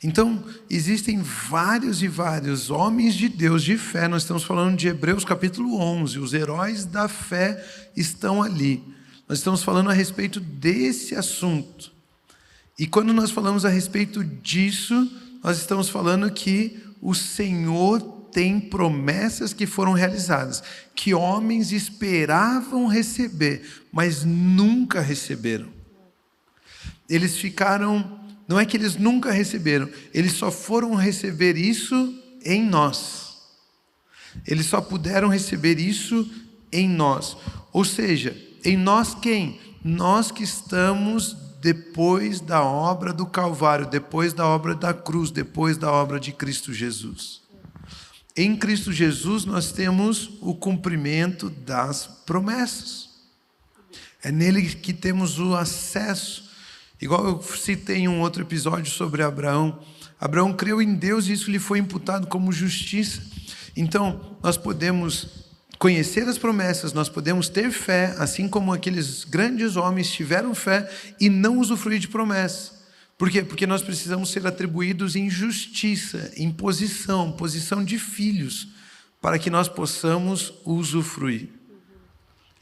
Então, existem vários e vários homens de Deus de fé. Nós estamos falando de Hebreus capítulo 11. Os heróis da fé estão ali. Nós estamos falando a respeito desse assunto. E quando nós falamos a respeito disso, nós estamos falando que o Senhor tem promessas que foram realizadas, que homens esperavam receber, mas nunca receberam. Eles ficaram, não é que eles nunca receberam, eles só foram receber isso em nós. Eles só puderam receber isso em nós. Ou seja, em nós quem? Nós que estamos depois da obra do Calvário, depois da obra da cruz, depois da obra de Cristo Jesus. Em Cristo Jesus nós temos o cumprimento das promessas. É nele que temos o acesso. Igual eu citei em um outro episódio sobre Abraão. Abraão creu em Deus e isso lhe foi imputado como justiça. Então, nós podemos conhecer as promessas, nós podemos ter fé, assim como aqueles grandes homens tiveram fé e não usufruir de promessas. Por quê? Porque nós precisamos ser atribuídos em justiça, em posição de filhos, para que nós possamos usufruir.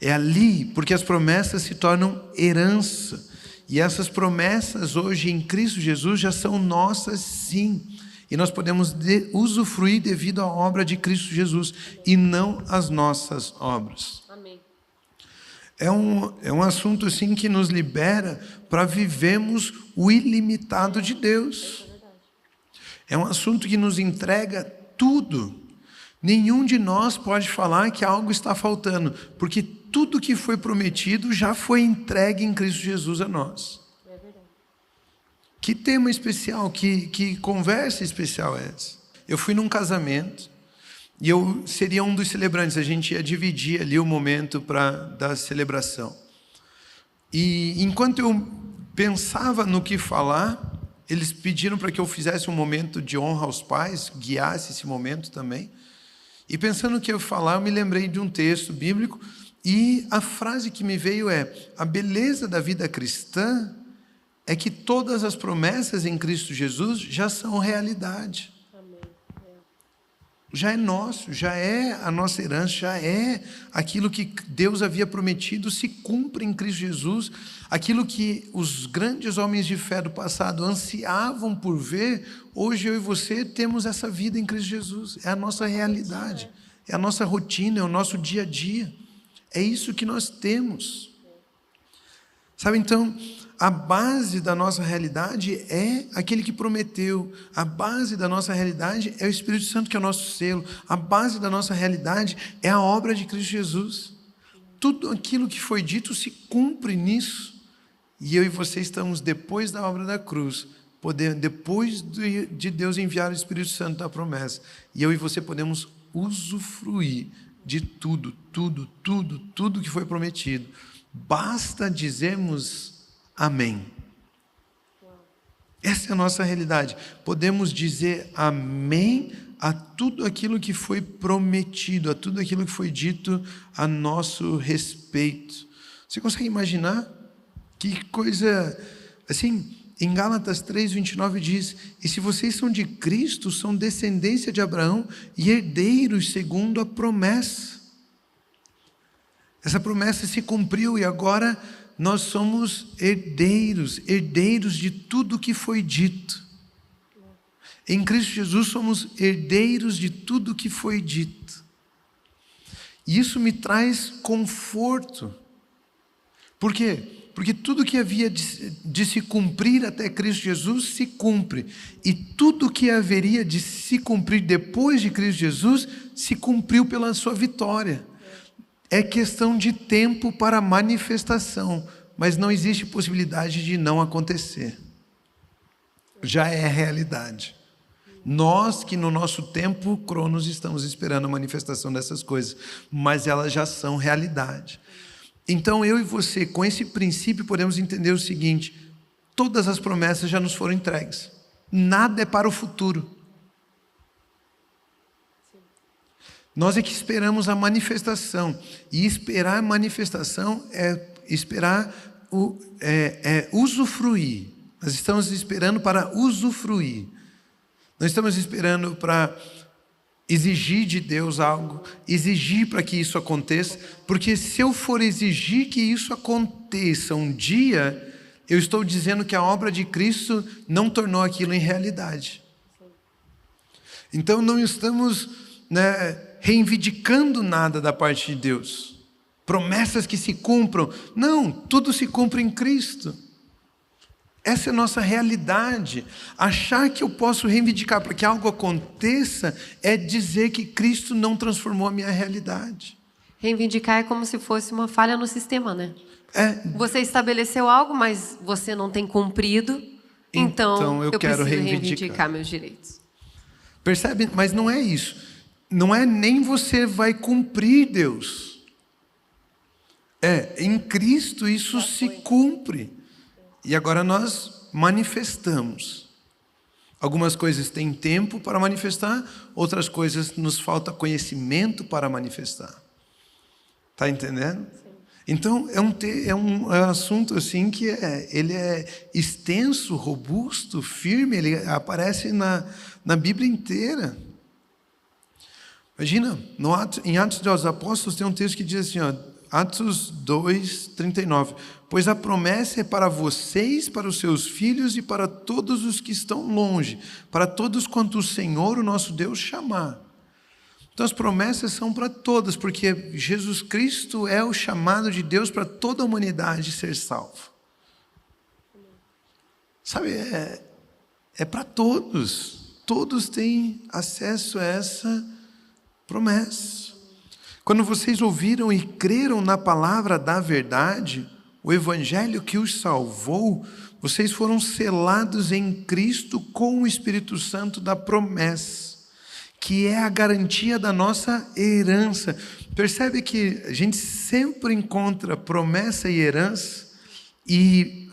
É ali, porque as promessas se tornam herança. E essas promessas hoje em Cristo Jesus já são nossas, sim. E nós podemos usufruir devido à obra de Cristo Jesus e não às nossas obras. Amém. É um assunto assim que nos libera para vivermos o ilimitado de Deus. É um assunto que nos entrega tudo. Nenhum de nós pode falar que algo está faltando, porque tudo que foi prometido já foi entregue em Cristo Jesus a nós. É verdade. Que tema especial, que conversa especial é essa? Eu fui num casamento e eu seria um dos celebrantes, a gente ia dividir ali o momento da celebração. E enquanto eu pensava no que falar, eles pediram para que eu fizesse um momento de honra aos pais, guiasse esse momento também. E pensando no que eu ia falar, eu me lembrei de um texto bíblico e a frase que me veio é: a beleza da vida cristã é que todas as promessas em Cristo Jesus já são realidade. Já é nosso, já é a nossa herança, já é aquilo que Deus havia prometido, se cumpre em Cristo Jesus. Aquilo que os grandes homens de fé do passado ansiavam por ver, hoje eu e você temos essa vida em Cristo Jesus. É a nossa realidade, é a nossa rotina, é o nosso dia a dia. É isso que nós temos. Sabe, então, a base da nossa realidade é aquele que prometeu. A base da nossa realidade é o Espírito Santo, que é o nosso selo. A base da nossa realidade é a obra de Cristo Jesus. Tudo aquilo que foi dito se cumpre nisso. E eu e você estamos depois da obra da cruz, depois de Deus enviar o Espírito Santo da promessa. E eu e você podemos usufruir de tudo que foi prometido. Basta dizermos amém. Essa é a nossa realidade. Podemos dizer amém a tudo aquilo que foi prometido, a tudo aquilo que foi dito a nosso respeito. Você consegue imaginar? Que coisa, assim, em Gálatas 3:29 diz: e se vocês são de Cristo, são descendência de Abraão e herdeiros segundo a promessa. Essa promessa se cumpriu e agora nós somos herdeiros de tudo que foi dito. Em Cristo Jesus somos herdeiros de tudo que foi dito. E isso me traz conforto. Por quê? Porque tudo que havia de se cumprir até Cristo Jesus se cumpre. E tudo que haveria de se cumprir depois de Cristo Jesus se cumpriu pela sua vitória. É questão de tempo para a manifestação, mas não existe possibilidade de não acontecer. Já é realidade. Nós que no nosso tempo, Cronos, estamos esperando a manifestação dessas coisas, mas elas já são realidade. Então eu e você, com esse princípio, podemos entender o seguinte: todas as promessas já nos foram entregues. Nada é para o futuro. Nós é que esperamos a manifestação. E esperar a manifestação é esperar usufruir. Nós estamos esperando para usufruir. Nós estamos esperando para exigir de Deus algo, exigir para que isso aconteça, porque se eu for exigir que isso aconteça um dia, eu estou dizendo que a obra de Cristo não tornou aquilo em realidade. Então não estamos, reivindicando nada da parte de Deus. Promessas que se cumpram. Não, tudo se cumpre em Cristo. Essa é a nossa realidade. Achar que eu posso reivindicar para que algo aconteça é dizer que Cristo não transformou a minha realidade. Reivindicar é como se fosse uma falha no sistema, né? Você estabeleceu algo, mas você não tem cumprido, então eu quero preciso reivindicar meus direitos. Percebe? Mas não é isso. Não é nem você vai cumprir Deus. Em Cristo isso se cumpre. E agora nós manifestamos. Algumas coisas têm tempo para manifestar, outras coisas nos falta conhecimento para manifestar. Está entendendo? Então, é um assunto assim que ele é extenso, robusto, firme, ele aparece na Bíblia inteira. Imagina, em Atos dos Apóstolos tem um texto que diz assim, ó, Atos 2:39, pois a promessa é para vocês, para os seus filhos e para todos os que estão longe, para todos quanto o Senhor, o nosso Deus, chamar. Então as promessas são para todas, porque Jesus Cristo é o chamado de Deus para toda a humanidade ser salvo. Sabe, é para todos. Todos têm acesso a essa promessa. Quando vocês ouviram e creram na palavra da verdade, o evangelho que os salvou, vocês foram selados em Cristo com o Espírito Santo da promessa, que é a garantia da nossa herança. Percebe que a gente sempre encontra promessa e herança, e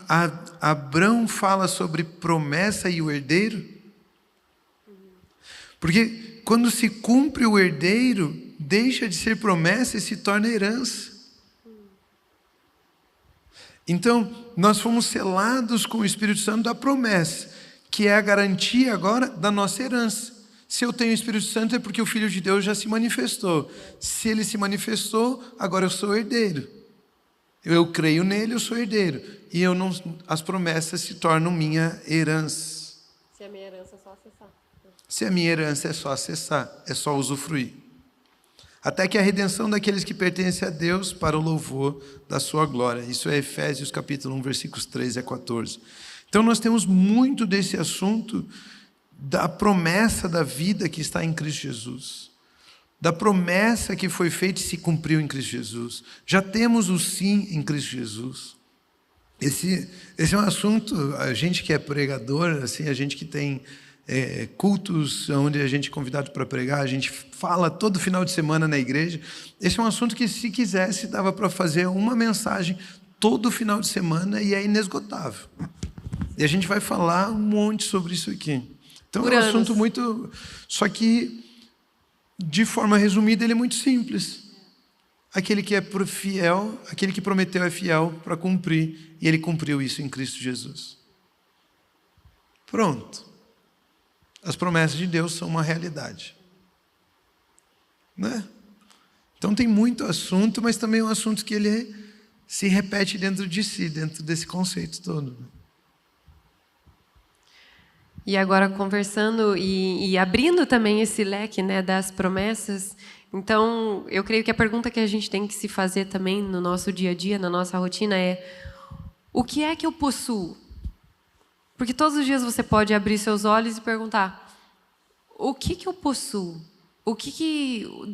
Abraão fala sobre promessa e o herdeiro, porque quando se cumpre o herdeiro, deixa de ser promessa e se torna herança. Então, nós fomos selados com o Espírito Santo da promessa, que é a garantia agora da nossa herança. Se eu tenho o Espírito Santo é porque o Filho de Deus já se manifestou. Se ele se manifestou, agora eu sou herdeiro. Eu creio nele, eu sou herdeiro. E as promessas se tornam minha herança. Se a minha herança é só acessar. Se a minha herança é só acessar, é só usufruir. Até que a redenção daqueles que pertencem a Deus para o louvor da sua glória. Isso é Efésios capítulo 1, versículos 13 a 14. Então nós temos muito desse assunto da promessa da vida que está em Cristo Jesus. Da promessa que foi feita e se cumpriu em Cristo Jesus. Já temos o sim em Cristo Jesus. Esse é um assunto, a gente que é pregador, assim, a gente que tem cultos onde a gente é convidado para pregar, a gente fala todo final de semana na igreja. Esse é um assunto que, se quisesse, dava para fazer uma mensagem todo final de semana e é inesgotável. E a gente vai falar um monte sobre isso aqui. Então é um assunto muito... Só que, de forma resumida, ele é muito simples. Aquele que é fiel, aquele que prometeu é fiel para cumprir, e ele cumpriu isso em Cristo Jesus. Pronto. As promessas de Deus são uma realidade. Né? Então tem muito assunto, mas também é um assunto que ele se repete dentro de si, dentro desse conceito todo. E agora conversando e abrindo também esse leque, né, das promessas, então eu creio que a pergunta que a gente tem que se fazer também no nosso dia a dia, na nossa rotina é: o que é que eu possuo? Porque todos os dias você pode abrir seus olhos e perguntar: o que eu possuo? Do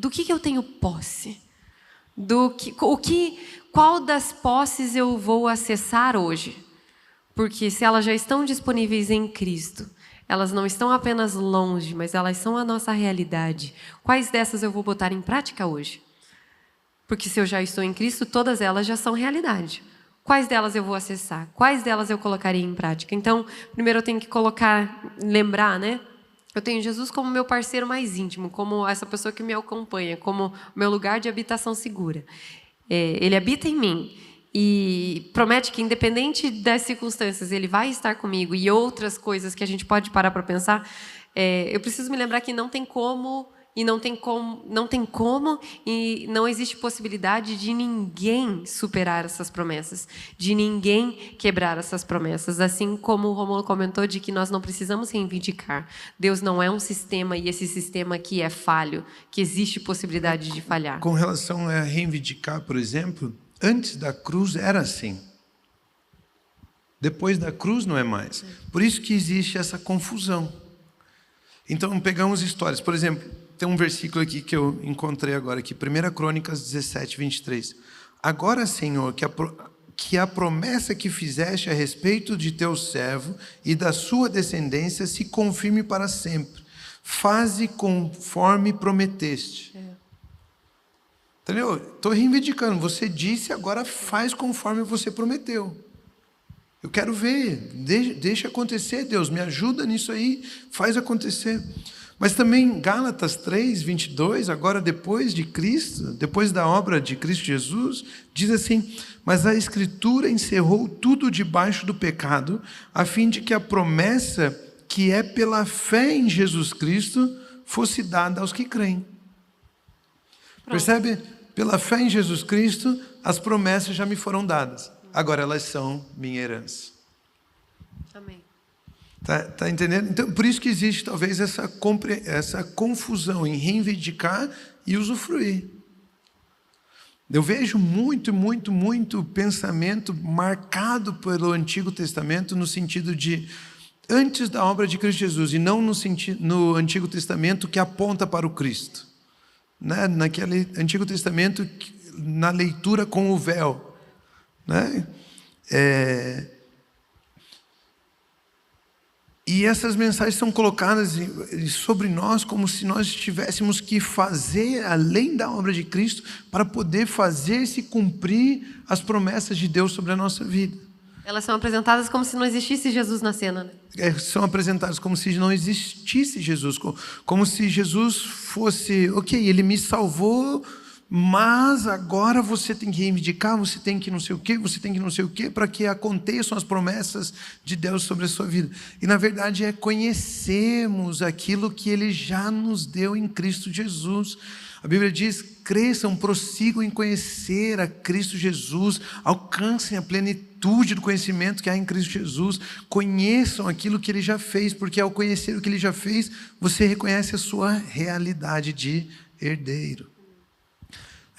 que eu tenho posse? Qual das posses eu vou acessar hoje? Porque se elas já estão disponíveis em Cristo, elas não estão apenas longe, mas elas são a nossa realidade. Quais dessas eu vou botar em prática hoje? Porque se eu já estou em Cristo, todas elas já são realidade. Quais delas eu vou acessar? Quais delas eu colocaria em prática? Então, primeiro eu tenho que lembrar, né? Eu tenho Jesus como meu parceiro mais íntimo, como essa pessoa que me acompanha, como meu lugar de habitação segura. Ele habita em mim e promete que, independente das circunstâncias, ele vai estar comigo, e outras coisas que a gente pode parar para pensar. Eu preciso me lembrar que não tem como e não existe possibilidade de ninguém superar essas promessas, de ninguém quebrar essas promessas, assim como o Rômulo comentou de que nós não precisamos reivindicar. Deus não é um sistema, e esse sistema aqui é falho, que existe possibilidade de falhar. Com relação a reivindicar, por exemplo, antes da cruz era assim. Depois da cruz não é mais. Por isso que existe essa confusão. Então, pegamos histórias. Por exemplo, tem um versículo aqui que eu encontrei agora, aqui, 1 Crônicas 17, 23. Agora, Senhor, que a promessa que fizeste a respeito de teu servo e da sua descendência se confirme para sempre. Faze conforme prometeste. Entendeu? Estou reivindicando. Você disse, agora faz conforme você prometeu. Eu quero ver. Deixa acontecer, Deus. Me ajuda nisso aí. Faz acontecer. Mas também Gálatas 3, 22, agora depois de Cristo, depois da obra de Cristo Jesus, diz assim: mas a Escritura encerrou tudo debaixo do pecado, a fim de que a promessa que é pela fé em Jesus Cristo fosse dada aos que creem. Percebe? Pela fé em Jesus Cristo, as promessas já me foram dadas. Agora elas são minha herança. Amém. Tá entendendo? Então, por isso que existe talvez essa confusão em reivindicar e usufruir. Eu vejo muito pensamento marcado pelo Antigo Testamento no sentido de antes da obra de Cristo Jesus e não no Antigo Testamento que aponta para o Cristo. Né? Naquele Antigo Testamento, na leitura com o véu. Né? E essas mensagens são colocadas sobre nós como se nós tivéssemos que fazer além da obra de Cristo para poder fazer se cumprir as promessas de Deus sobre a nossa vida. Elas são apresentadas como se não existisse Jesus na cena, né? São apresentadas como se não existisse Jesus, como se Jesus fosse, ok, ele me salvou, mas agora você tem que reivindicar, você tem que não sei o quê, você tem que não sei o quê, para que aconteçam as promessas de Deus sobre a sua vida. E na verdade é conhecermos aquilo que Ele já nos deu em Cristo Jesus. A Bíblia diz: cresçam, prossigam em conhecer a Cristo Jesus, alcancem a plenitude do conhecimento que há em Cristo Jesus, conheçam aquilo que Ele já fez, porque ao conhecer o que Ele já fez, você reconhece a sua realidade de herdeiro.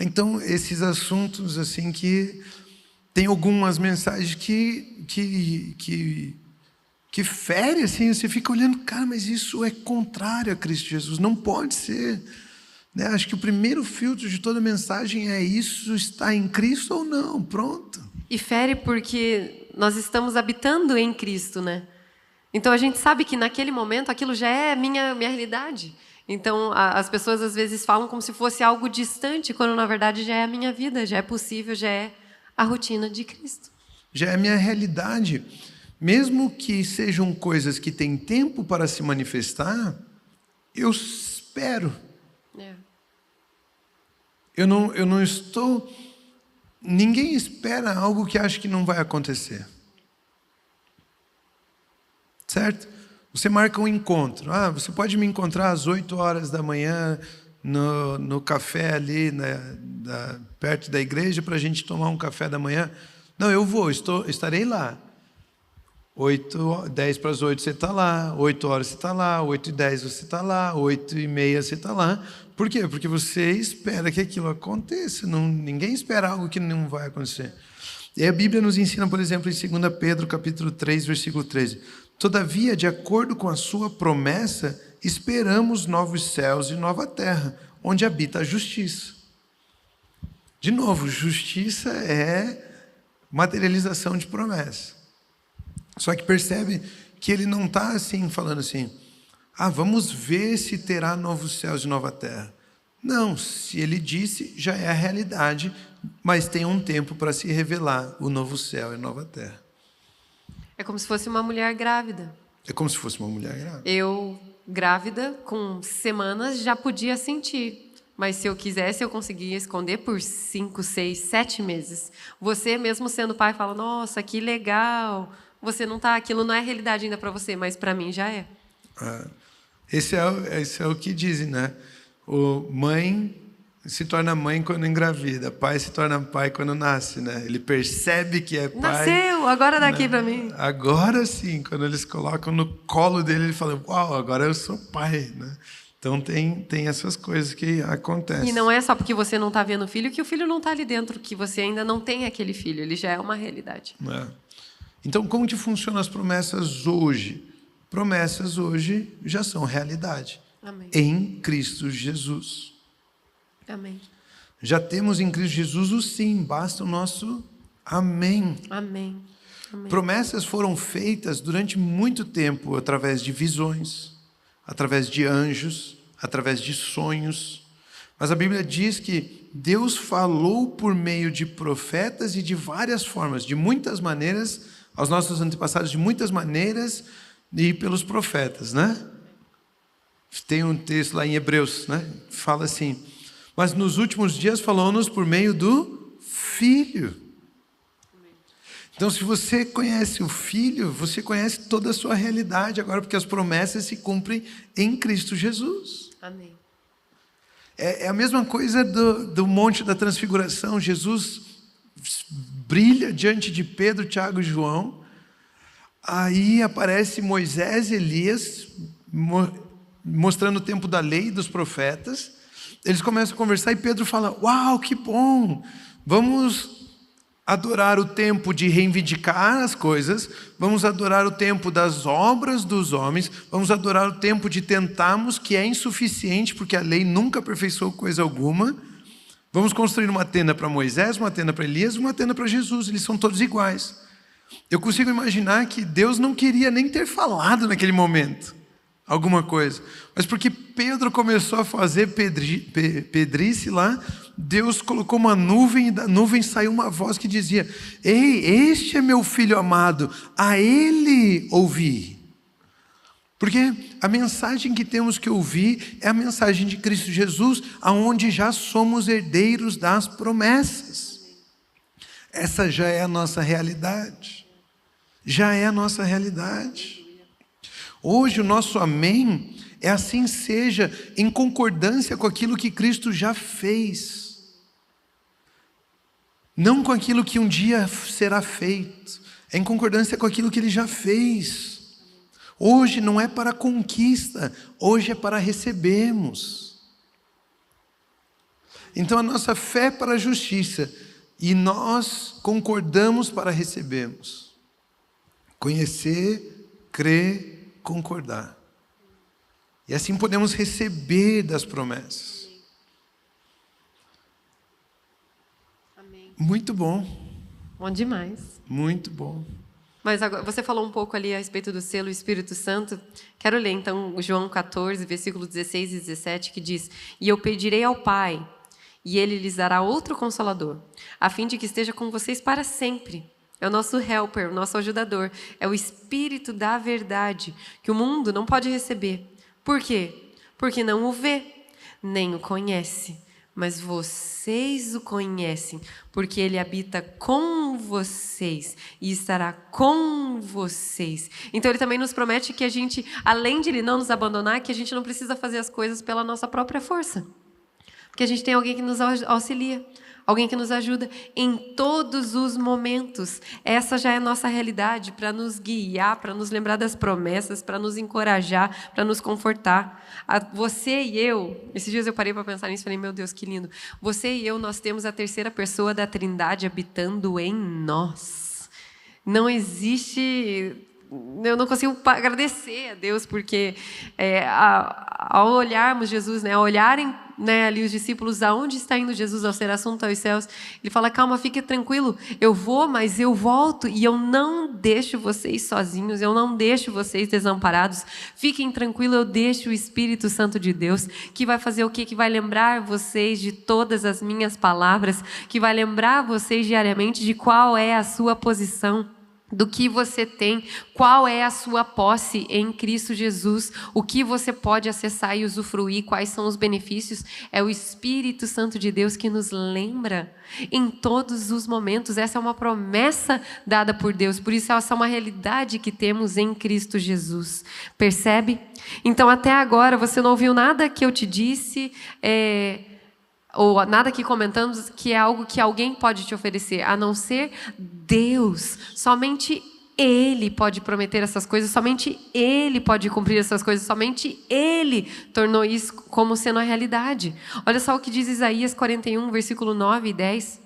Então, esses assuntos, assim, que tem algumas mensagens que ferem, assim, você fica olhando, cara, mas isso é contrário a Cristo Jesus, não pode ser. Né? Acho que o primeiro filtro de toda mensagem é: isso está em Cristo ou não, pronto. E fere porque nós estamos habitando em Cristo, né? Então, a gente sabe que naquele momento aquilo já é minha realidade. Então, as pessoas às vezes falam como se fosse algo distante, quando na verdade já é a minha vida, já é possível, já é a rotina de Cristo. Já é a minha realidade. Mesmo que sejam coisas que têm tempo para se manifestar, eu espero. Eu não estou... Ninguém espera algo que acha que não vai acontecer. Certo? Você marca um encontro. Você pode me encontrar às 8 horas da manhã no café ali, perto da igreja, para a gente tomar um café da manhã. Não, eu vou, estarei lá. 10 para as 8 você está lá, 8 horas você está lá, 8:10 você está lá, 8:30 você está lá. Por quê? Porque você espera que aquilo aconteça. Ninguém espera algo que não vai acontecer. E a Bíblia nos ensina, por exemplo, em 2 Pedro, capítulo 3, versículo 13. Todavia, de acordo com a sua promessa, esperamos novos céus e nova terra, onde habita a justiça. De novo, justiça é materialização de promessa. Só que percebe que ele não está assim, falando assim: vamos ver se terá novos céus e nova terra. Não, se ele disse, já é a realidade, mas tem um tempo para se revelar o novo céu e a nova terra. É como se fosse uma mulher grávida. É como se fosse uma mulher grávida. Eu, grávida, com semanas, já podia sentir. Mas se eu quisesse, eu conseguia esconder por 5, 6, 7 meses. Você, mesmo sendo pai, fala: nossa, que legal. Você não tá, aquilo não é realidade ainda para você, mas para mim já é. Esse é o que dizem, né? Mãe se torna mãe quando engravida, pai se torna pai quando nasce, né? Ele percebe que é pai. Nasceu, agora daqui, né? Para mim. Agora sim, quando eles colocam no colo dele, ele fala: uau, agora eu sou pai, né? Então tem essas coisas que acontecem. E não é só porque você não está vendo o filho que o filho não está ali dentro, que você ainda não tem aquele filho, ele já é uma realidade. Então, como que funcionam as promessas hoje? Promessas hoje já são realidade. Amém. Em Cristo Jesus. Amém. Já temos em Cristo Jesus o sim, basta o nosso amém. Amém. Amém. Promessas foram feitas durante muito tempo através de visões, através de anjos, através de sonhos. Mas a Bíblia diz que Deus falou por meio de profetas e de várias formas, de muitas maneiras, aos nossos antepassados, de muitas maneiras, e pelos profetas, né? Tem um texto lá em Hebreus, né? Fala assim: mas nos últimos dias falou-nos por meio do Filho. Então, se você conhece o Filho, você conhece toda a sua realidade agora, porque as promessas se cumprem em Cristo Jesus. Amém. É a mesma coisa do Monte da Transfiguração. Jesus brilha diante de Pedro, Tiago e João. Aí aparece Moisés e Elias, mostrando o tempo da lei e dos profetas. Eles começam a conversar e Pedro fala: uau, que bom! Vamos adorar o tempo de reivindicar as coisas, vamos adorar o tempo das obras dos homens, vamos adorar o tempo de tentarmos, que é insuficiente, porque a lei nunca aperfeiçoou coisa alguma. Vamos construir uma tenda para Moisés, uma tenda para Elias, uma tenda para Jesus, eles são todos iguais. Eu consigo imaginar que Deus não queria nem ter falado naquele momento alguma coisa, mas porque Pedro começou a fazer pedrice lá, Deus colocou uma nuvem, e da nuvem saiu uma voz que dizia: ei, este é meu filho amado, a ele ouvi. Porque a mensagem que temos que ouvir é a mensagem de Cristo Jesus, aonde já somos herdeiros das promessas. Essa já é a nossa realidade. Já é a nossa realidade. Hoje o nosso amém é assim seja, em concordância com aquilo que Cristo já fez. Não com aquilo que um dia será feito, é em concordância com aquilo que Ele já fez. Hoje não é para conquista, hoje é para recebermos. Então a nossa fé é para a justiça, e nós concordamos para recebermos. Conhecer, crer, concordar. E assim podemos receber das promessas. Amém. Muito bom. Bom demais. Muito bom. Mas agora, você falou um pouco ali a respeito do selo Espírito Santo. Quero ler então João 14, versículo 16 e 17, que diz: e eu pedirei ao Pai, e Ele lhes dará outro Consolador, a fim de que esteja com vocês para sempre. É o nosso helper, o nosso ajudador. É o Espírito da verdade, que o mundo não pode receber. Por quê? Porque não o vê, nem o conhece. Mas vocês o conhecem, porque Ele habita com vocês e estará com vocês. Então Ele também nos promete que a gente, além de Ele não nos abandonar, que a gente não precisa fazer as coisas pela nossa própria força. Porque a gente tem alguém que nos auxilia, alguém que nos ajuda em todos os momentos. Essa já é a nossa realidade, para nos guiar, para nos lembrar das promessas, para nos encorajar, para nos confortar. Você e eu, esses dias eu parei para pensar nisso e falei: meu Deus, que lindo. Você e eu, nós temos a terceira pessoa da Trindade habitando em nós. Não existe... Eu não consigo agradecer a Deus, porque ao olharmos Jesus, ao olharem ali os discípulos, aonde está indo Jesus ao ser assunto aos céus, Ele fala: calma, fique tranquilo, eu vou, mas eu volto, e eu não deixo vocês sozinhos, eu não deixo vocês desamparados, fiquem tranquilos, eu deixo o Espírito Santo de Deus, que vai fazer o quê? Que vai lembrar vocês de todas as minhas palavras, que vai lembrar vocês diariamente de qual é a sua posição, do que você tem, qual é a sua posse em Cristo Jesus, o que você pode acessar e usufruir, quais são os benefícios. É o Espírito Santo de Deus que nos lembra em todos os momentos. Essa é uma promessa dada por Deus, por isso essa é uma realidade que temos em Cristo Jesus. Percebe? Então até agora você não ouviu nada que eu te disse, ou nada que comentamos que é algo que alguém pode te oferecer, a não ser Deus. Somente Ele pode prometer essas coisas, somente Ele pode cumprir essas coisas, somente Ele tornou isso como sendo a realidade. Olha só o que diz Isaías 41, versículo 9 e 10.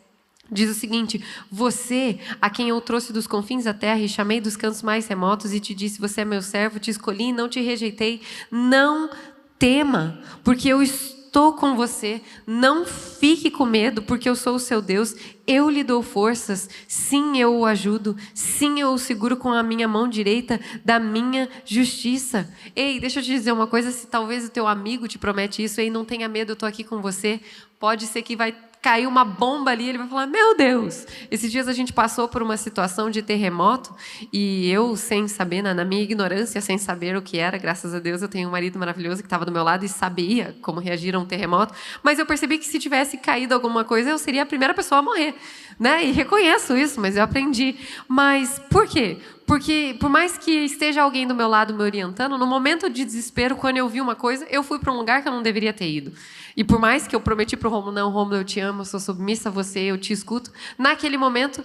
Diz o seguinte: você, a quem eu trouxe dos confins da terra e chamei dos cantos mais remotos e te disse: você é meu servo, te escolhi e não te rejeitei, não tema, porque eu estou com você, não fique com medo, porque eu sou o seu Deus, eu lhe dou forças, sim, eu o ajudo, sim, eu o seguro com a minha mão direita da minha justiça. Ei, deixa eu te dizer uma coisa, se talvez o teu amigo te promete isso, ei, não tenha medo, eu estou aqui com você, pode ser que vai cair uma bomba ali, ele vai falar, meu Deus. Esses dias a gente passou por uma situação de terremoto e eu, sem saber, na minha ignorância, sem saber o que era, graças a Deus, eu tenho um marido maravilhoso que estava do meu lado e sabia como reagir a um terremoto, mas eu percebi que se tivesse caído alguma coisa, eu seria a primeira pessoa a morrer, né? E reconheço isso, mas eu aprendi. Mas por quê? Porque, por mais que esteja alguém do meu lado me orientando, no momento de desespero, quando eu vi uma coisa, eu fui para um lugar que eu não deveria ter ido. E por mais que eu prometi para o Rômulo, não, Rômulo, eu te amo, eu sou submissa a você, eu te escuto, naquele momento,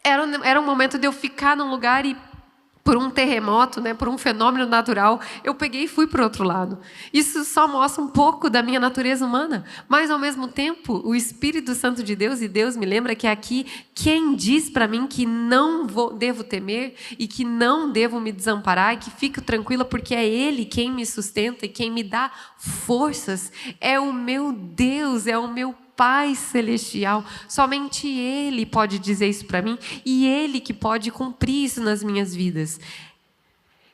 era um momento de eu ficar num lugar e, por um terremoto, né, por um fenômeno natural, eu peguei e fui para o outro lado. Isso só mostra um pouco da minha natureza humana, mas, ao mesmo tempo, o Espírito Santo de Deus, e Deus me lembra que é aqui quem diz para mim que não devo temer e que não devo me desamparar e que fico tranquila porque é Ele quem me sustenta e quem me dá forças. É o meu Deus, é o meu Pai Celestial, somente Ele pode dizer isso para mim e Ele que pode cumprir isso nas minhas vidas.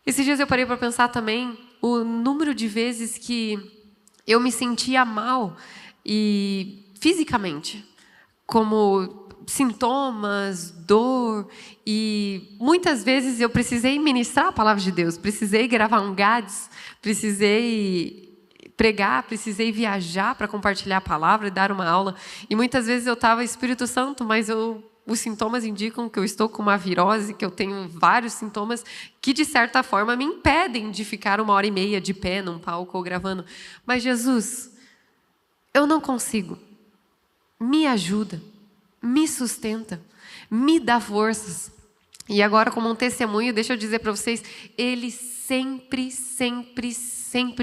Esses dias eu parei para pensar também o número de vezes que eu me sentia mal e fisicamente, como sintomas, dor, e muitas vezes eu precisei ministrar a palavra de Deus, precisei gravar um GADS, precisei pregar, precisei viajar para compartilhar a palavra e dar uma aula. E muitas vezes eu estava Espírito Santo, mas os sintomas indicam que eu estou com uma virose, que eu tenho vários sintomas que, de certa forma, me impedem de ficar 1h30 de pé num palco ou gravando. Mas, Jesus, eu não consigo. Me ajuda, me sustenta, me dá forças. E agora, como um testemunho, deixa eu dizer para vocês, Ele sempre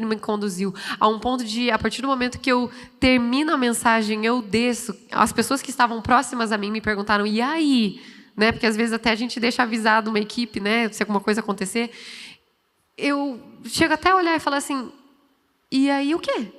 me conduziu a um ponto de, a partir do momento que eu termino a mensagem, eu desço. As pessoas que estavam próximas a mim me perguntaram, e aí? Né? Porque às vezes até a gente deixa avisado uma equipe, né? Se alguma coisa acontecer. Eu chego até a olhar e falar assim, e aí o quê?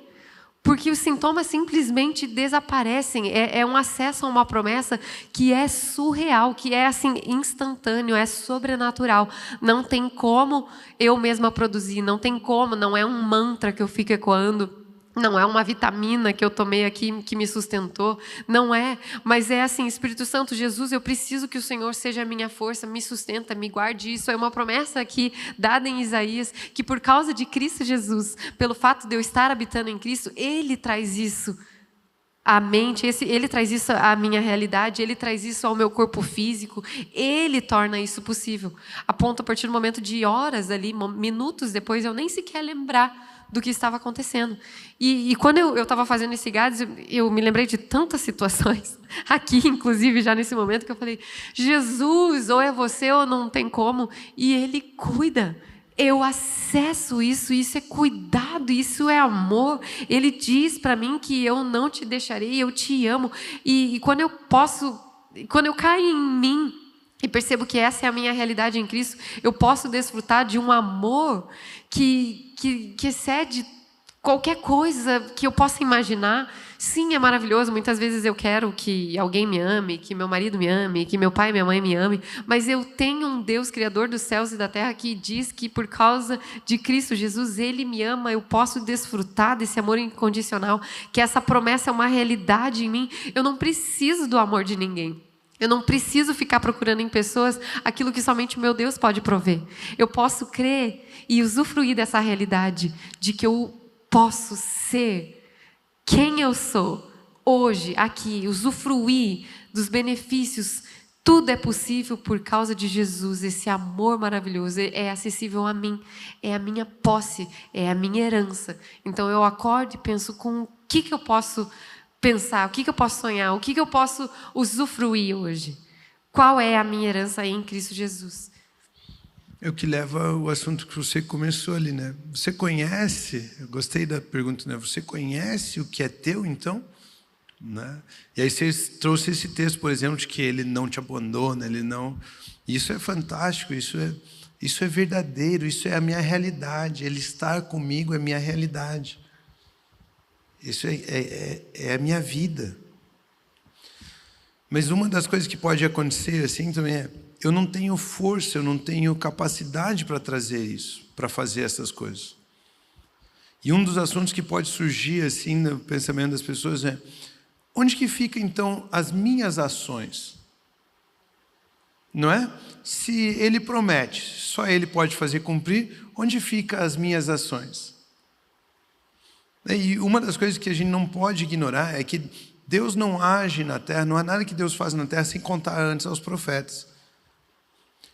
Porque os sintomas simplesmente desaparecem. É um acesso a uma promessa que é surreal, que é assim instantâneo, é sobrenatural. Não tem como eu mesma produzir, não tem como, não é um mantra que eu fico ecoando, não é uma vitamina que eu tomei aqui que me sustentou, não é, mas é assim, Espírito Santo, Jesus, eu preciso que o Senhor seja a minha força, me sustenta, me guarde. Isso é uma promessa aqui dada em Isaías, que por causa de Cristo Jesus, pelo fato de eu estar habitando em Cristo, Ele traz isso à mente, Ele traz isso à minha realidade, Ele traz isso ao meu corpo físico, Ele torna isso possível, a ponto, a partir do momento de horas ali, minutos depois, eu nem sequer lembrar do que estava acontecendo. E quando eu estava fazendo esse GADS, eu me lembrei de tantas situações, aqui, inclusive, já nesse momento, que eu falei, Jesus, ou é você ou não tem como, e Ele cuida. Eu acesso isso, isso é cuidado, isso é amor. Ele diz para mim que eu não te deixarei, eu te amo. E quando eu caio em mim, e percebo que essa é a minha realidade em Cristo, eu posso desfrutar de um amor que excede qualquer coisa que eu possa imaginar. Sim, é maravilhoso. Muitas vezes eu quero que alguém me ame, que meu marido me ame, que meu pai e minha mãe me amem. Mas eu tenho um Deus, Criador dos céus e da terra, que diz que por causa de Cristo Jesus, Ele me ama. Eu posso desfrutar desse amor incondicional, que essa promessa é uma realidade em mim. Eu não preciso do amor de ninguém. Eu não preciso ficar procurando em pessoas aquilo que somente o meu Deus pode prover. Eu posso crer e usufruir dessa realidade de que eu posso ser quem eu sou hoje, aqui, usufruir dos benefícios. Tudo é possível por causa de Jesus. Esse amor maravilhoso é acessível a mim, é a minha posse, é a minha herança. Então eu acordo e penso com o que eu posso pensar, o que eu posso sonhar, o que eu posso usufruir hoje. Qual é a minha herança em Cristo Jesus? É o que leva ao assunto que você começou ali, né? Você conhece, eu gostei da pergunta, né? Você conhece o que é teu, então? Né? E aí você trouxe esse texto, por exemplo, de que Ele não te abandona, Ele não... Isso é fantástico, isso é verdadeiro, isso é a minha realidade. Ele estar comigo é a minha realidade. Isso é a minha vida. Mas uma das coisas que pode acontecer assim também é, eu não tenho força, eu não tenho capacidade para trazer isso, para fazer essas coisas. E um dos assuntos que pode surgir assim no pensamento das pessoas é, onde que fica então as minhas ações? Não é? Se ele promete, só ele pode fazer cumprir, onde ficam as minhas ações? E uma das coisas que a gente não pode ignorar é que Deus não age na terra, não há nada que Deus faz na terra sem contar antes aos profetas.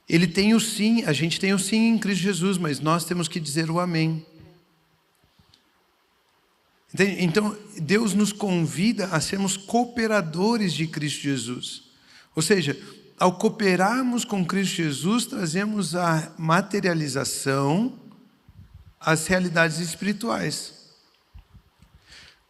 Ele tem o sim, a gente tem o sim em Cristo Jesus, mas nós temos que dizer o amém. Então, Deus nos convida a sermos cooperadores de Cristo Jesus. Ou seja, ao cooperarmos com Cristo Jesus, trazemos a materialização às realidades espirituais.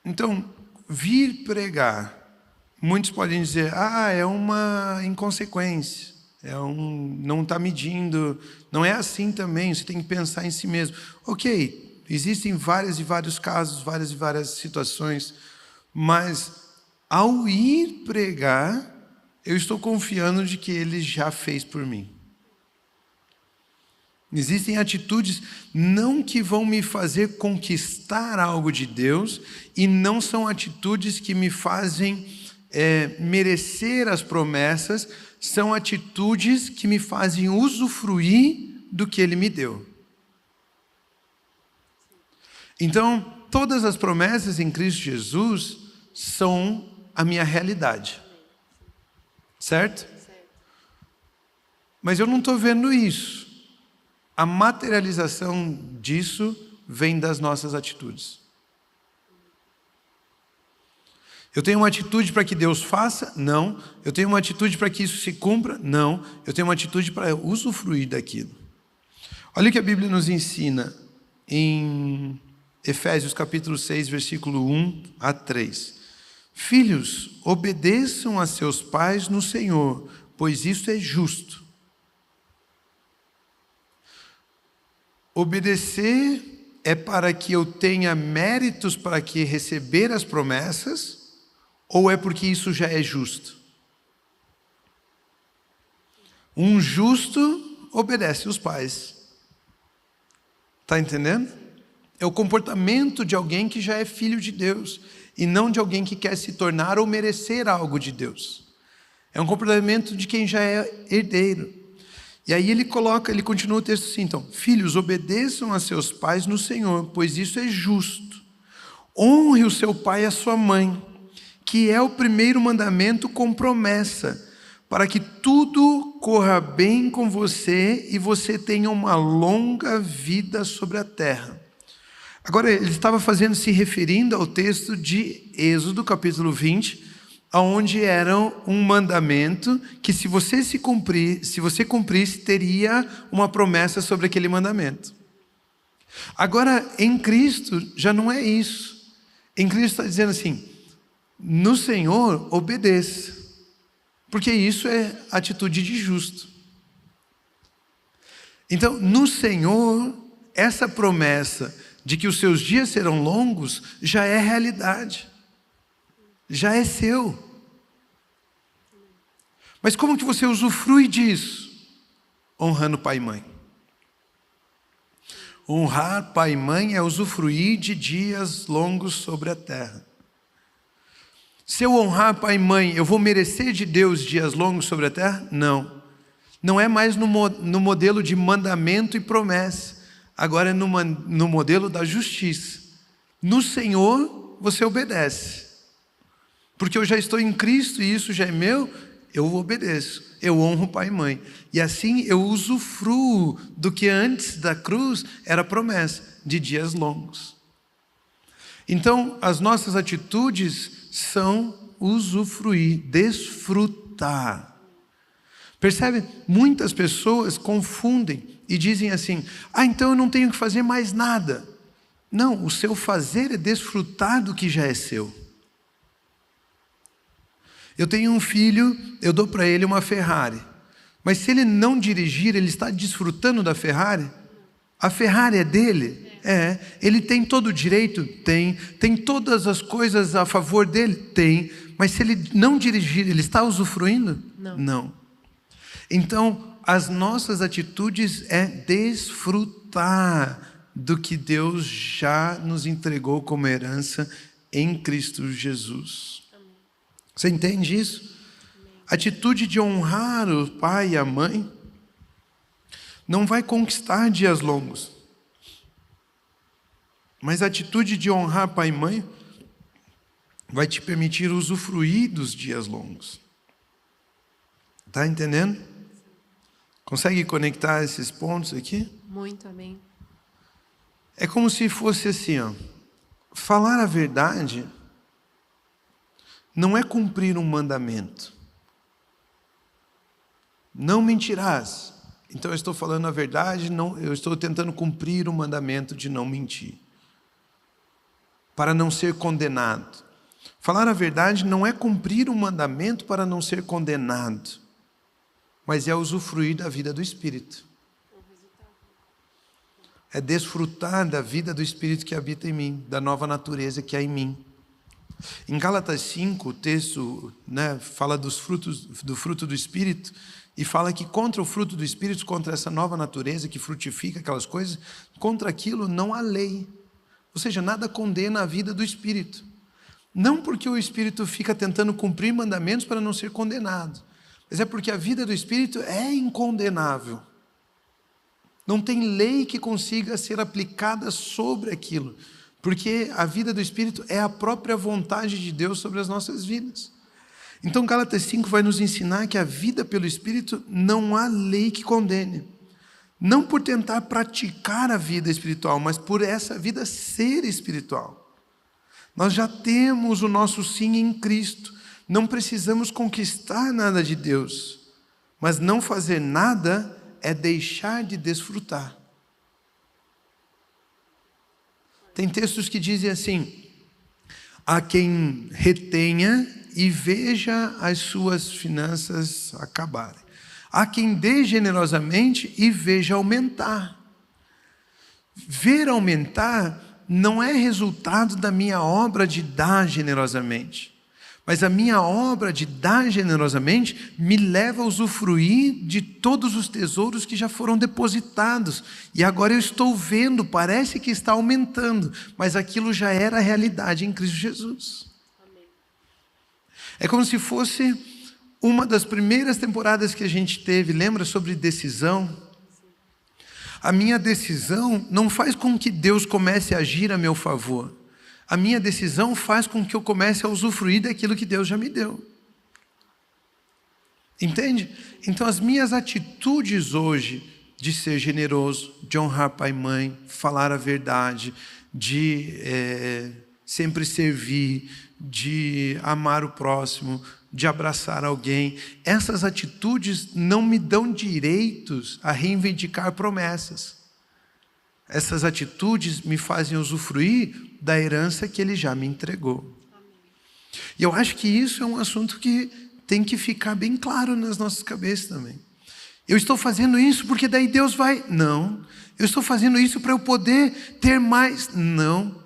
Então, vir pregar, muitos podem dizer, é uma inconsequência, não está medindo, não é assim também, você tem que pensar em si mesmo. Ok, existem vários e vários casos, várias e várias situações, mas ao ir pregar, eu estou confiando de que Ele já fez por mim. Existem atitudes não que vão me fazer conquistar algo de Deus e não são atitudes que me fazem merecer as promessas, são atitudes que me fazem usufruir do que Ele me deu. Então, todas as promessas em Cristo Jesus são a minha realidade. Certo? Mas eu não estou vendo isso. A materialização disso vem das nossas atitudes. Eu tenho uma atitude para que Deus faça? Não. Eu tenho uma atitude para que isso se cumpra? Não. Eu tenho uma atitude para usufruir daquilo. Olha o que a Bíblia nos ensina em Efésios capítulo 6, versículo 1 a 3. Filhos, obedeçam a seus pais no Senhor, pois isso é justo. Obedecer é para que eu tenha méritos para que receber as promessas, ou é porque isso já é justo? Um justo obedece os pais. Está entendendo? É o comportamento de alguém que já é filho de Deus, e não de alguém que quer se tornar ou merecer algo de Deus. É um comportamento de quem já é herdeiro. E aí ele continua o texto assim, então, filhos, obedeçam a seus pais no Senhor, pois isso é justo. Honre o seu pai e a sua mãe, que é o primeiro mandamento com promessa, para que tudo corra bem com você e você tenha uma longa vida sobre a terra. Agora, ele estava se referindo ao texto de Êxodo, capítulo 20, onde era um mandamento que se você cumprisse, teria uma promessa sobre aquele mandamento. Agora, em Cristo, já não é isso. Em Cristo está dizendo assim, no Senhor, obedeça, porque isso é atitude de justo. Então, no Senhor, essa promessa de que os seus dias serão longos, já é realidade. Já é seu. Mas como que você usufrui disso? Honrando pai e mãe. Honrar pai e mãe é usufruir de dias longos sobre a terra. Se eu honrar pai e mãe, eu vou merecer de Deus dias longos sobre a terra? Não. Não é mais no modelo de mandamento e promessa. Agora é no modelo da justiça. No Senhor, você obedece. Porque eu já estou em Cristo e isso já é meu, eu obedeço. Eu honro pai e mãe. E assim eu usufruo do que antes da cruz era promessa, de dias longos. Então, as nossas atitudes são usufruir, desfrutar. Percebe? Muitas pessoas confundem e dizem assim, então eu não tenho que fazer mais nada. Não, o seu fazer é desfrutar do que já é seu. Eu tenho um filho, eu dou para ele uma Ferrari. Mas se ele não dirigir, ele está desfrutando da Ferrari? A Ferrari é dele? É. Ele tem todo o direito? Tem. Tem todas as coisas a favor dele? Tem. Mas se ele não dirigir, ele está usufruindo? Não. Então, as nossas atitudes é desfrutar do que Deus já nos entregou como herança em Cristo Jesus. Você entende isso? A atitude de honrar o pai e a mãe não vai conquistar dias longos. Mas a atitude de honrar pai e mãe vai te permitir usufruir dos dias longos. Está entendendo? Consegue conectar esses pontos aqui? Muito, amém. É como se fosse assim, ó. Falar a verdade não é cumprir um mandamento. Não mentirás. Então eu estou falando a verdade, não, eu estou tentando cumprir o mandamento de não mentir, para não ser condenado. Falar a verdade não é cumprir um mandamento para não ser condenado, mas é usufruir da vida do Espírito. É desfrutar da vida do Espírito que habita em mim, da nova natureza que há em mim. Em Gálatas 5, o texto, fala do fruto do Espírito, e fala que contra o fruto do Espírito, contra essa nova natureza que frutifica aquelas coisas, contra aquilo não há lei. Ou seja, nada condena a vida do Espírito. Não porque o Espírito fica tentando cumprir mandamentos para não ser condenado, mas é porque a vida do Espírito é incondenável. Não tem lei que consiga ser aplicada sobre aquilo, porque a vida do Espírito é a própria vontade de Deus sobre as nossas vidas. Então Gálatas 5 vai nos ensinar que a vida pelo Espírito não há lei que condene. Não por tentar praticar a vida espiritual, mas por essa vida ser espiritual. Nós já temos o nosso sim em Cristo. Não precisamos conquistar nada de Deus. Mas não fazer nada é deixar de desfrutar. Tem textos que dizem assim: há quem retenha e veja as suas finanças acabarem. Há quem dê generosamente e veja aumentar. Ver aumentar não é resultado da minha obra de dar generosamente, mas a minha obra de dar generosamente me leva a usufruir de todos os tesouros que já foram depositados, e agora eu estou vendo, parece que está aumentando, mas aquilo já era realidade em Cristo Jesus. Amém. É como se fosse uma das primeiras temporadas que a gente teve, lembra, sobre decisão? A minha decisão não faz com que Deus comece a agir a meu favor. A minha decisão faz com que eu comece a usufruir daquilo que Deus já me deu. Entende? Então as minhas atitudes hoje de ser generoso, de honrar pai e mãe, falar a verdade, de sempre servir, de amar o próximo, de abraçar alguém, essas atitudes não me dão direitos a reivindicar promessas. Essas atitudes me fazem usufruir da herança que Ele já me entregou. E eu acho que isso é um assunto que tem que ficar bem claro nas nossas cabeças também. Eu estou fazendo isso porque daí Deus vai... Não. Eu estou fazendo isso para eu poder ter mais... Não.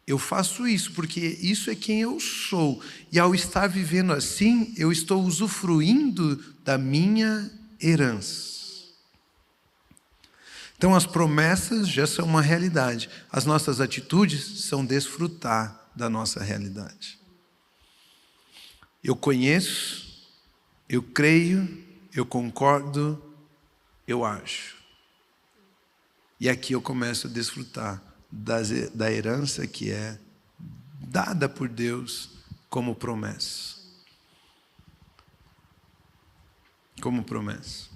Eu faço isso porque isso é quem eu sou. E ao estar vivendo assim, eu estou usufruindo da minha herança. Então as promessas já são uma realidade. As nossas atitudes são desfrutar da nossa realidade. Eu conheço, eu creio, eu concordo, eu acho. E aqui eu começo a desfrutar da herança que é dada por Deus como promessa. Como promessa.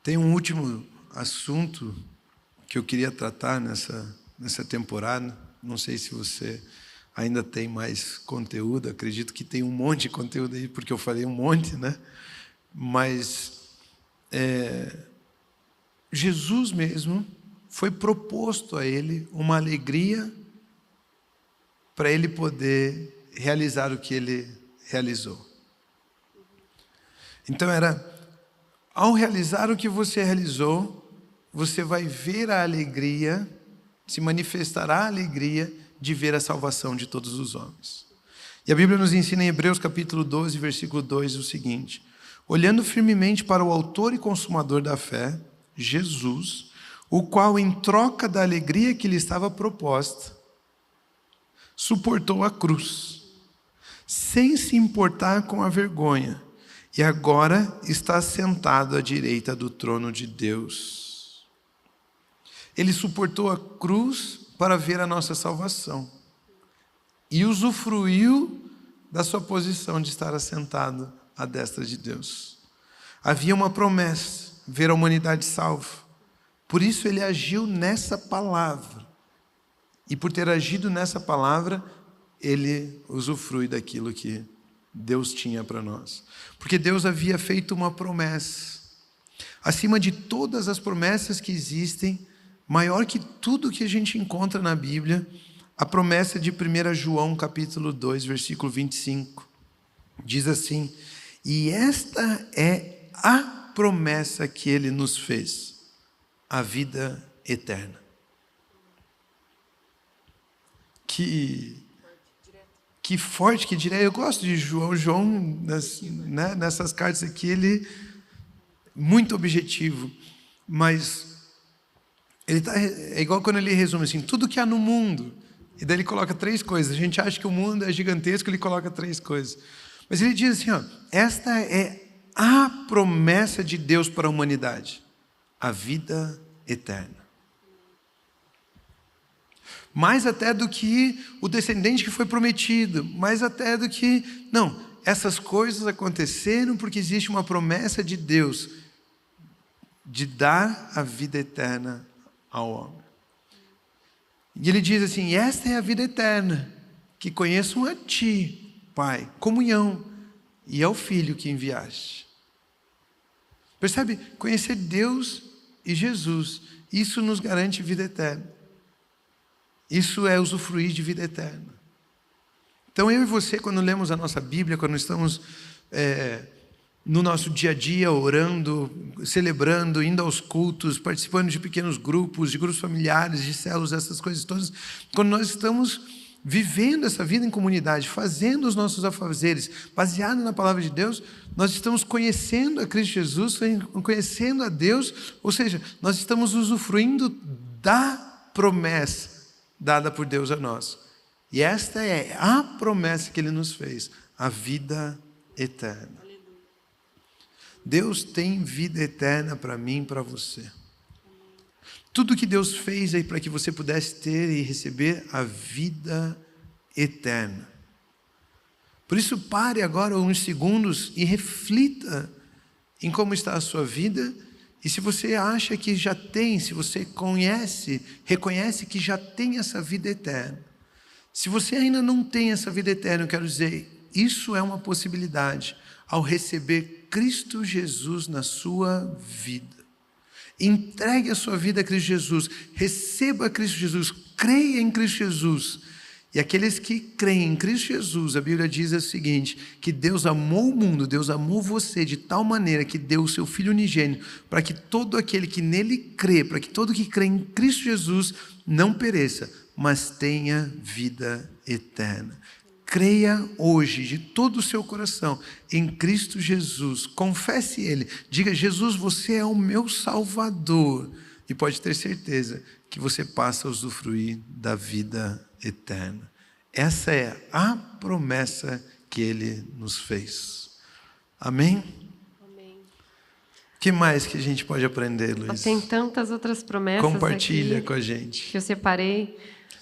Tem um último assunto que eu queria tratar nessa temporada. Não sei se você ainda tem mais conteúdo. Acredito que tem um monte de conteúdo aí, porque eu falei um monte, né? Mas Jesus mesmo foi proposto a ele uma alegria para ele poder realizar o que ele realizou. Então ao realizar o que você realizou, você vai ver a alegria, se manifestará a alegria de ver a salvação de todos os homens. E a Bíblia nos ensina em Hebreus capítulo 12, versículo 2, o seguinte: olhando firmemente para o autor e consumador da fé, Jesus, o qual, em troca da alegria que lhe estava proposta, suportou a cruz, sem se importar com a vergonha, e agora está sentado à direita do trono de Deus. Ele suportou a cruz para ver a nossa salvação e usufruiu da sua posição de estar assentado à destra de Deus. Havia uma promessa, ver a humanidade salva. Por isso ele agiu nessa palavra. E por ter agido nessa palavra, ele usufrui daquilo que Deus tinha para nós. Porque Deus havia feito uma promessa. Acima de todas as promessas que existem, maior que tudo que a gente encontra na Bíblia, a promessa de 1 João capítulo 2, versículo 25. Diz assim: e esta é a promessa que ele nos fez, a vida eterna. Que forte, que direto. Eu gosto de João. João, nessas cartas aqui, ele muito objetivo, mas ele é igual quando ele resume assim, tudo que há no mundo, e daí ele coloca 3 coisas. A gente acha que o mundo é gigantesco, ele coloca 3 coisas. Mas ele diz assim, ó, esta é a promessa de Deus para a humanidade, a vida eterna. Mais até do que o descendente que foi prometido, mais até do que... Não, essas coisas aconteceram porque existe uma promessa de Deus de dar a vida eterna ao homem. E ele diz assim, esta é a vida eterna, que conheçam a ti, Pai, comunhão, e ao Filho que enviaste. Percebe? Conhecer Deus e Jesus, isso nos garante vida eterna. Isso é usufruir de vida eterna. Então eu e você, quando lemos a nossa Bíblia, quando estamos no nosso dia a dia, orando, celebrando, indo aos cultos, participando de pequenos grupos, de grupos familiares, de células, essas coisas todas, quando nós estamos vivendo essa vida em comunidade, fazendo os nossos afazeres, baseado na palavra de Deus, nós estamos conhecendo a Cristo Jesus, conhecendo a Deus, ou seja, nós estamos usufruindo da promessa dada por Deus a nós. E esta é a promessa que Ele nos fez, a vida eterna. Deus tem vida eterna para mim e para você. Tudo que Deus fez aí para que você pudesse ter e receber a vida eterna. Por isso, pare agora uns segundos e reflita em como está a sua vida. E se você acha que já tem, se você conhece, reconhece que já tem essa vida eterna. Se você ainda não tem essa vida eterna, eu quero dizer, isso é uma possibilidade ao receber Cristo Jesus na sua vida. Entregue a sua vida a Cristo Jesus, receba Cristo Jesus, creia em Cristo Jesus. E aqueles que creem em Cristo Jesus, a Bíblia diz o seguinte, que Deus amou o mundo, Deus amou você de tal maneira que deu o seu Filho unigênito, para que todo aquele que nele crê, para que todo que crê em Cristo Jesus não pereça, mas tenha vida eterna. Creia hoje de todo o seu coração em Cristo Jesus, confesse Ele, diga, Jesus, você é o meu Salvador, e pode ter certeza que você passa a usufruir da vida eterna. Essa é a promessa que Ele nos fez. Amém? Amém. O que mais que a gente pode aprender, Luiz? Tem tantas outras promessas. Compartilha aqui com a gente. que eu separei.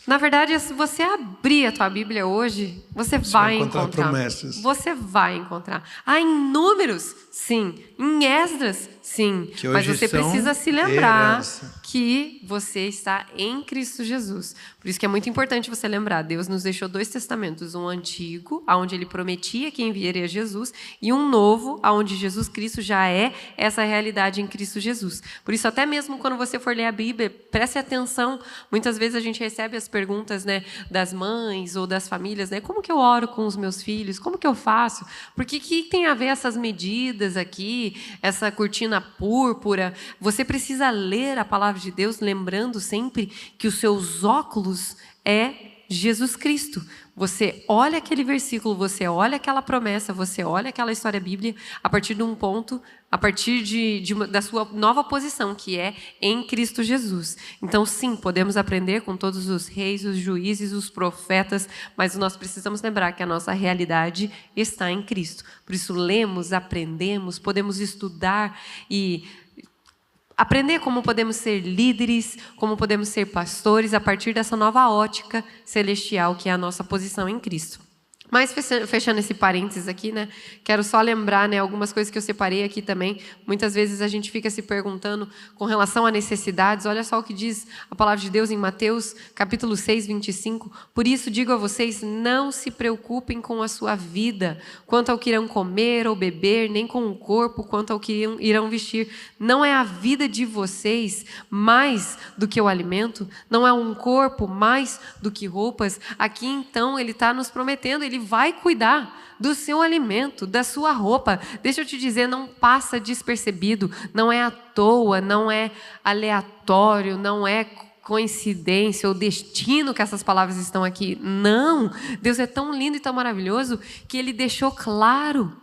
Na verdade, se você abrir a tua Bíblia hoje, você vai encontrar promessas. Você vai encontrar. Há em Números, sim. Em Esdras, sim. Mas você precisa se lembrar que você está em Cristo Jesus. Por isso que é muito importante você lembrar. Deus nos deixou 2 testamentos. Um antigo, onde Ele prometia que enviaria Jesus, e um novo, onde Jesus Cristo já é essa realidade em Cristo Jesus. Por isso, até mesmo quando você for ler a Bíblia, preste atenção. Muitas vezes a gente recebe as perguntas, né, das mães ou das famílias, né? Como que eu oro com os meus filhos? Como que eu faço? Porque que tem a ver essas medidas aqui, essa cortina púrpura? Você precisa ler a palavra de Deus, lembrando sempre que os seus óculos é Jesus Cristo. Você olha aquele versículo, você olha aquela promessa, você olha aquela história bíblica a partir de um ponto, a partir da sua nova posição, que é em Cristo Jesus. Então, sim, podemos aprender com todos os reis, os juízes, os profetas, mas nós precisamos lembrar que a nossa realidade está em Cristo. Por isso, lemos, aprendemos, podemos estudar e aprender como podemos ser líderes, como podemos ser pastores a partir dessa nova ótica celestial que é a nossa posição em Cristo. Mas fechando esse parênteses aqui, né? Quero só lembrar, né, algumas coisas que eu separei aqui também. Muitas vezes a gente fica se perguntando com relação a necessidades. Olha só o que diz a palavra de Deus em Mateus, capítulo 6, 25. Por isso digo a vocês, não se preocupem com a sua vida, quanto ao que irão comer ou beber, nem com o corpo, quanto ao que irão vestir. Não é a vida de vocês mais do que o alimento? Não é um corpo mais do que roupas? Aqui, então, ele está nos prometendo, ele vai cuidar do seu alimento, da sua roupa. Deixa eu te dizer, não passa despercebido, não é à toa, não é aleatório, não é coincidência ou destino que essas palavras estão aqui. Não! Deus é tão lindo e tão maravilhoso que Ele deixou claro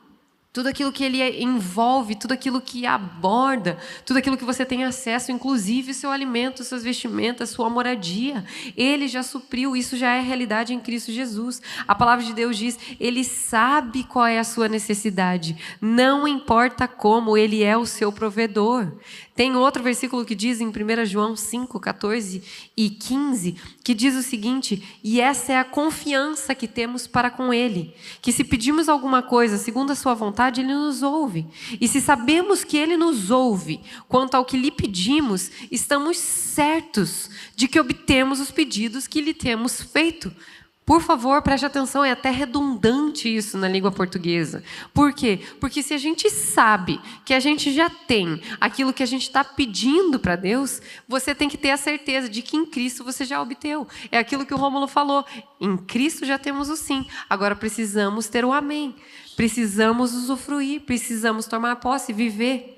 tudo aquilo que Ele envolve, tudo aquilo que aborda, tudo aquilo que você tem acesso, inclusive o seu alimento, suas vestimentas, sua moradia. Ele já supriu, isso já é realidade em Cristo Jesus. A palavra de Deus diz, Ele sabe qual é a sua necessidade. Não importa como, Ele é o seu provedor. Tem outro versículo que diz em 1 João 5, 14 e 15, que diz o seguinte, e essa é a confiança que temos para com Ele, que se pedimos alguma coisa segundo a sua vontade, Ele nos ouve. E se sabemos que Ele nos ouve, quanto ao que lhe pedimos, estamos certos de que obtemos os pedidos que lhe temos feito. Por favor, preste atenção, é até redundante isso na língua portuguesa. Por quê? Porque se a gente sabe que a gente já tem aquilo que a gente está pedindo para Deus, você tem que ter a certeza de que em Cristo você já obteu. É aquilo que o Rômulo falou, em Cristo já temos o sim, agora precisamos ter o amém. Precisamos usufruir, precisamos tomar posse, viver.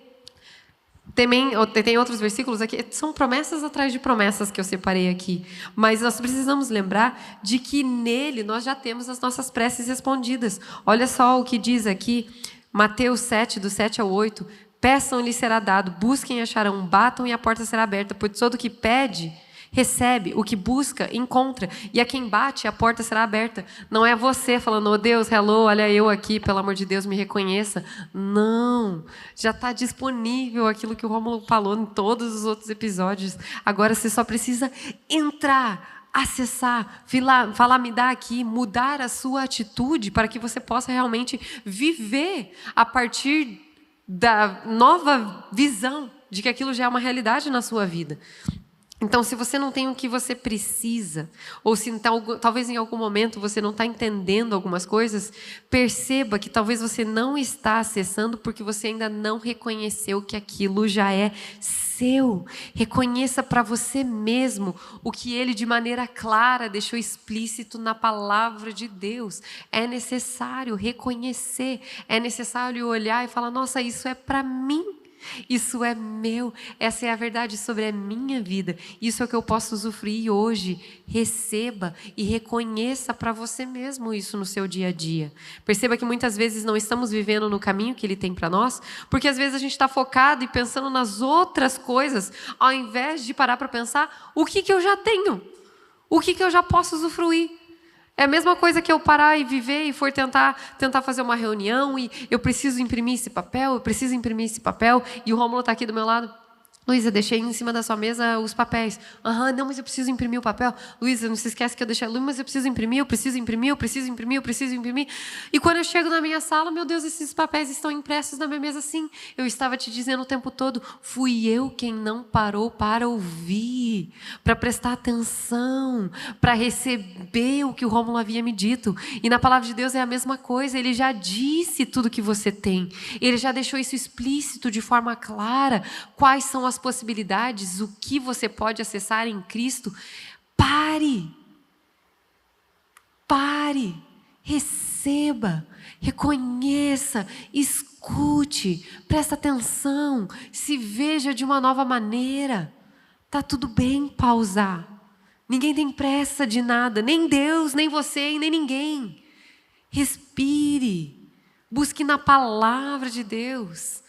Tem outros versículos aqui, são promessas atrás de promessas que eu separei aqui, mas nós precisamos lembrar de que nele nós já temos as nossas preces respondidas. Olha só o que diz aqui, Mateus 7, do 7 ao 8, peçam e lhe será dado, busquem e acharão, batam e a porta será aberta, pois todo o que pede, recebe, o que busca, encontra, e a quem bate, a porta será aberta. Não é você falando, oh Deus, hello, olha eu aqui, pelo amor de Deus, me reconheça. Não, já está disponível aquilo que o Rômulo falou em todos os outros episódios. Agora você só precisa entrar, acessar, falar, me dá aqui, mudar a sua atitude para que você possa realmente viver a partir da nova visão de que aquilo já é uma realidade na sua vida. Então, se você não tem o que você precisa, ou se talvez em algum momento você não está entendendo algumas coisas, perceba que talvez você não está acessando porque você ainda não reconheceu que aquilo já é seu. Reconheça para você mesmo o que Ele, de maneira clara, deixou explícito na palavra de Deus. É necessário reconhecer, é necessário olhar e falar, nossa, isso é para mim. Isso é meu, essa é a verdade sobre a minha vida, isso é o que eu posso usufruir hoje. Receba e reconheça para você mesmo isso no seu dia a dia. Perceba que muitas vezes não estamos vivendo no caminho que Ele tem para nós, porque às vezes a gente está focado e pensando nas outras coisas, ao invés de parar para pensar o que eu já tenho, o que eu já posso usufruir. É a mesma coisa que eu parar e viver e for tentar fazer uma reunião e eu preciso imprimir esse papel, e o Rômulo está aqui do meu lado. Luísa, deixei em cima da sua mesa os papéis. Não, mas eu preciso imprimir o papel. Luísa, não se esquece que eu deixei. Luísa, mas eu preciso imprimir. E quando eu chego na minha sala, meu Deus, esses papéis estão impressos na minha mesa. Sim, eu estava te dizendo o tempo todo, fui eu quem não parou para ouvir, para prestar atenção, para receber o que o Rômulo havia me dito. E na palavra de Deus é a mesma coisa, Ele já disse tudo que você tem. Ele já deixou isso explícito de forma clara. Quais são as possibilidades, o que você pode acessar em Cristo? Pare, receba, reconheça, escute, presta atenção, se veja de uma nova maneira. Tá tudo bem pausar, Ninguém tem pressa de nada, nem Deus, nem você e nem ninguém. Respire, busque na palavra de Deus.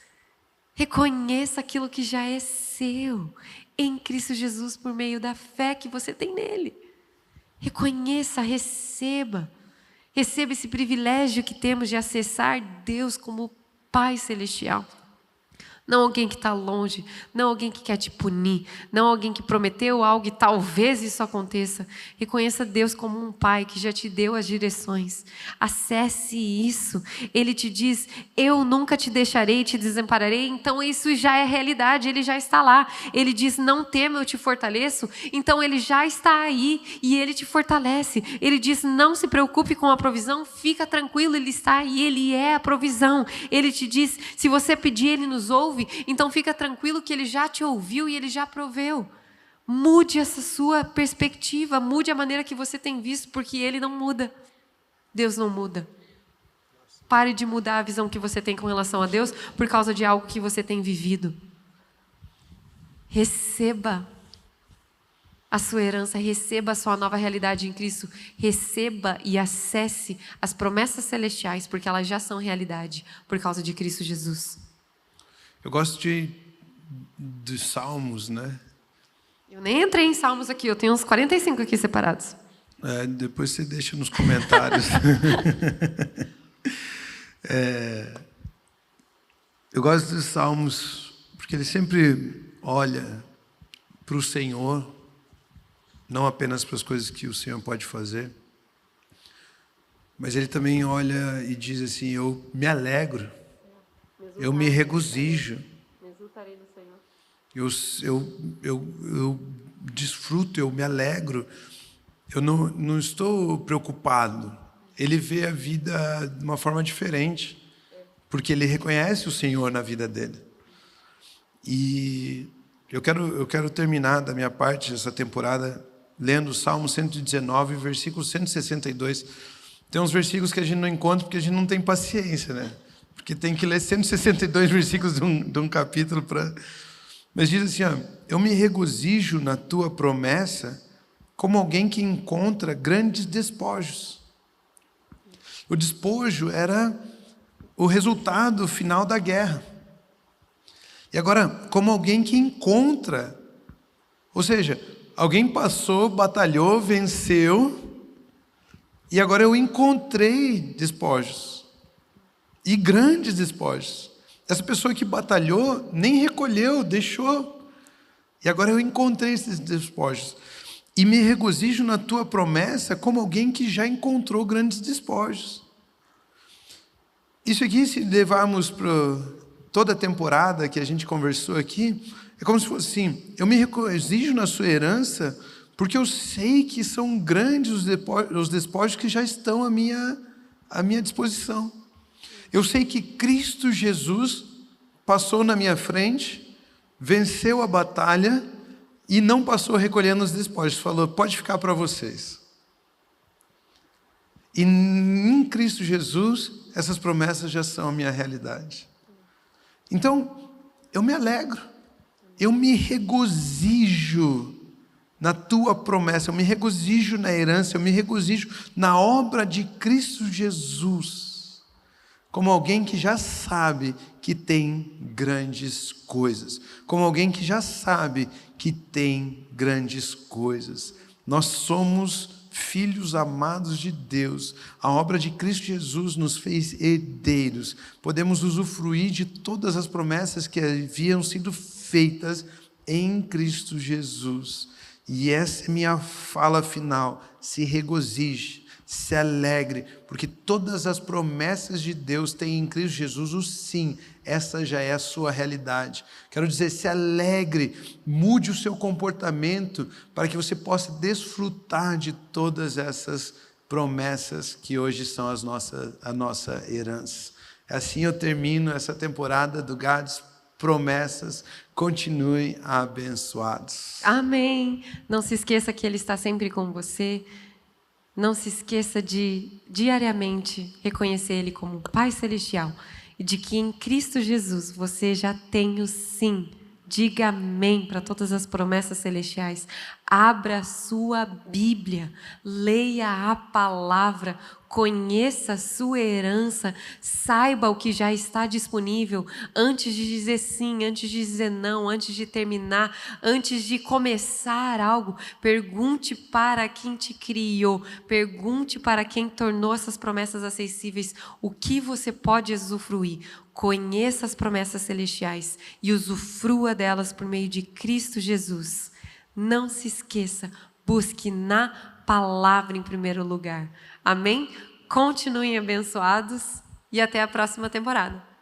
Reconheça aquilo que já é seu em Cristo Jesus por meio da fé que você tem nele. Reconheça, receba esse privilégio que temos de acessar Deus como Pai Celestial. Não alguém que está longe, não alguém que quer te punir, não alguém que prometeu algo e talvez isso aconteça. Reconheça Deus como um Pai que já te deu as direções. Acesse isso. Ele te diz, eu nunca te deixarei, te desampararei. Então isso já é realidade, Ele já está lá. Ele diz, não tema, eu te fortaleço. Então Ele já está aí e Ele te fortalece. Ele diz, não se preocupe com a provisão, fica tranquilo, Ele está aí, Ele é a provisão. Ele te diz, se você pedir, Ele nos ouve. Então fica tranquilo que Ele já te ouviu e Ele já proveu. Mude essa sua perspectiva, mude a maneira que você tem visto, porque Ele não muda. Deus não muda. Pare de mudar a visão que você tem com relação a Deus por causa de algo que você tem vivido. Receba a sua herança, receba a sua nova realidade em Cristo, receba e acesse as promessas celestiais, porque elas já são realidade por causa de Cristo Jesus. Eu gosto dos salmos, né? Eu nem entrei em salmos aqui, eu tenho uns 45 aqui separados. Depois você deixa nos comentários. Eu gosto dos salmos porque ele sempre olha para o Senhor, não apenas para as coisas que o Senhor pode fazer, mas ele também olha e diz assim, eu me alegro. Eu me regozijo. Eu desfruto, eu me alegro. Eu não estou preocupado. Ele vê a vida de uma forma diferente, porque ele reconhece o Senhor na vida dele. E eu quero terminar da minha parte essa temporada lendo o Salmo 119, versículo 162. Tem uns versículos que a gente não encontra porque a gente não tem paciência, né? Porque tem que ler 162 versículos de um capítulo para... Mas diz assim, ó, eu me regozijo na tua promessa como alguém que encontra grandes despojos. O despojo era o resultado final da guerra. E agora, como alguém que encontra, ou seja, alguém passou, batalhou, venceu, e agora eu encontrei despojos. E grandes despojos. Essa pessoa que batalhou, nem recolheu, deixou. E agora eu encontrei esses despojos. E me regozijo na tua promessa como alguém que já encontrou grandes despojos. Isso aqui, se levarmos para toda a temporada que a gente conversou aqui, é como se fosse assim, eu me regozijo na sua herança, porque eu sei que são grandes os despojos que já estão à minha disposição. Eu sei que Cristo Jesus passou na minha frente, venceu a batalha e não passou recolhendo os despojos. Falou, pode ficar para vocês. E em Cristo Jesus, essas promessas já são a minha realidade. Então, eu me alegro, eu me regozijo na tua promessa, eu me regozijo na herança, eu me regozijo na obra de Cristo Jesus. Como alguém que já sabe que tem grandes coisas. Como alguém que já sabe que tem grandes coisas. Nós somos filhos amados de Deus. A obra de Cristo Jesus nos fez herdeiros. Podemos usufruir de todas as promessas que haviam sido feitas em Cristo Jesus. E essa é minha fala final. Se regozije. Se alegre, porque todas as promessas de Deus têm em Cristo Jesus o sim. Essa já é a sua realidade. Quero dizer, se alegre, mude o seu comportamento para que você possa desfrutar de todas essas promessas que hoje são a nossa herança. Assim eu termino essa temporada do God's Promessas. Continuem abençoados. Amém. Não se esqueça que Ele está sempre com você. Não se esqueça de, diariamente, reconhecer Ele como Pai Celestial e de que em Cristo Jesus você já tem o sim Diga amém para todas as promessas celestiais. Abra a sua Bíblia, leia a palavra, conheça a sua herança, saiba o que já está disponível antes de dizer sim, antes de dizer não, antes de terminar, antes de começar algo. Pergunte para quem te criou, pergunte para quem tornou essas promessas acessíveis o que você pode usufruir. Conheça as promessas celestiais e usufrua delas por meio de Cristo Jesus. Não se esqueça, busque na palavra em primeiro lugar. Amém? Continuem abençoados e até a próxima temporada.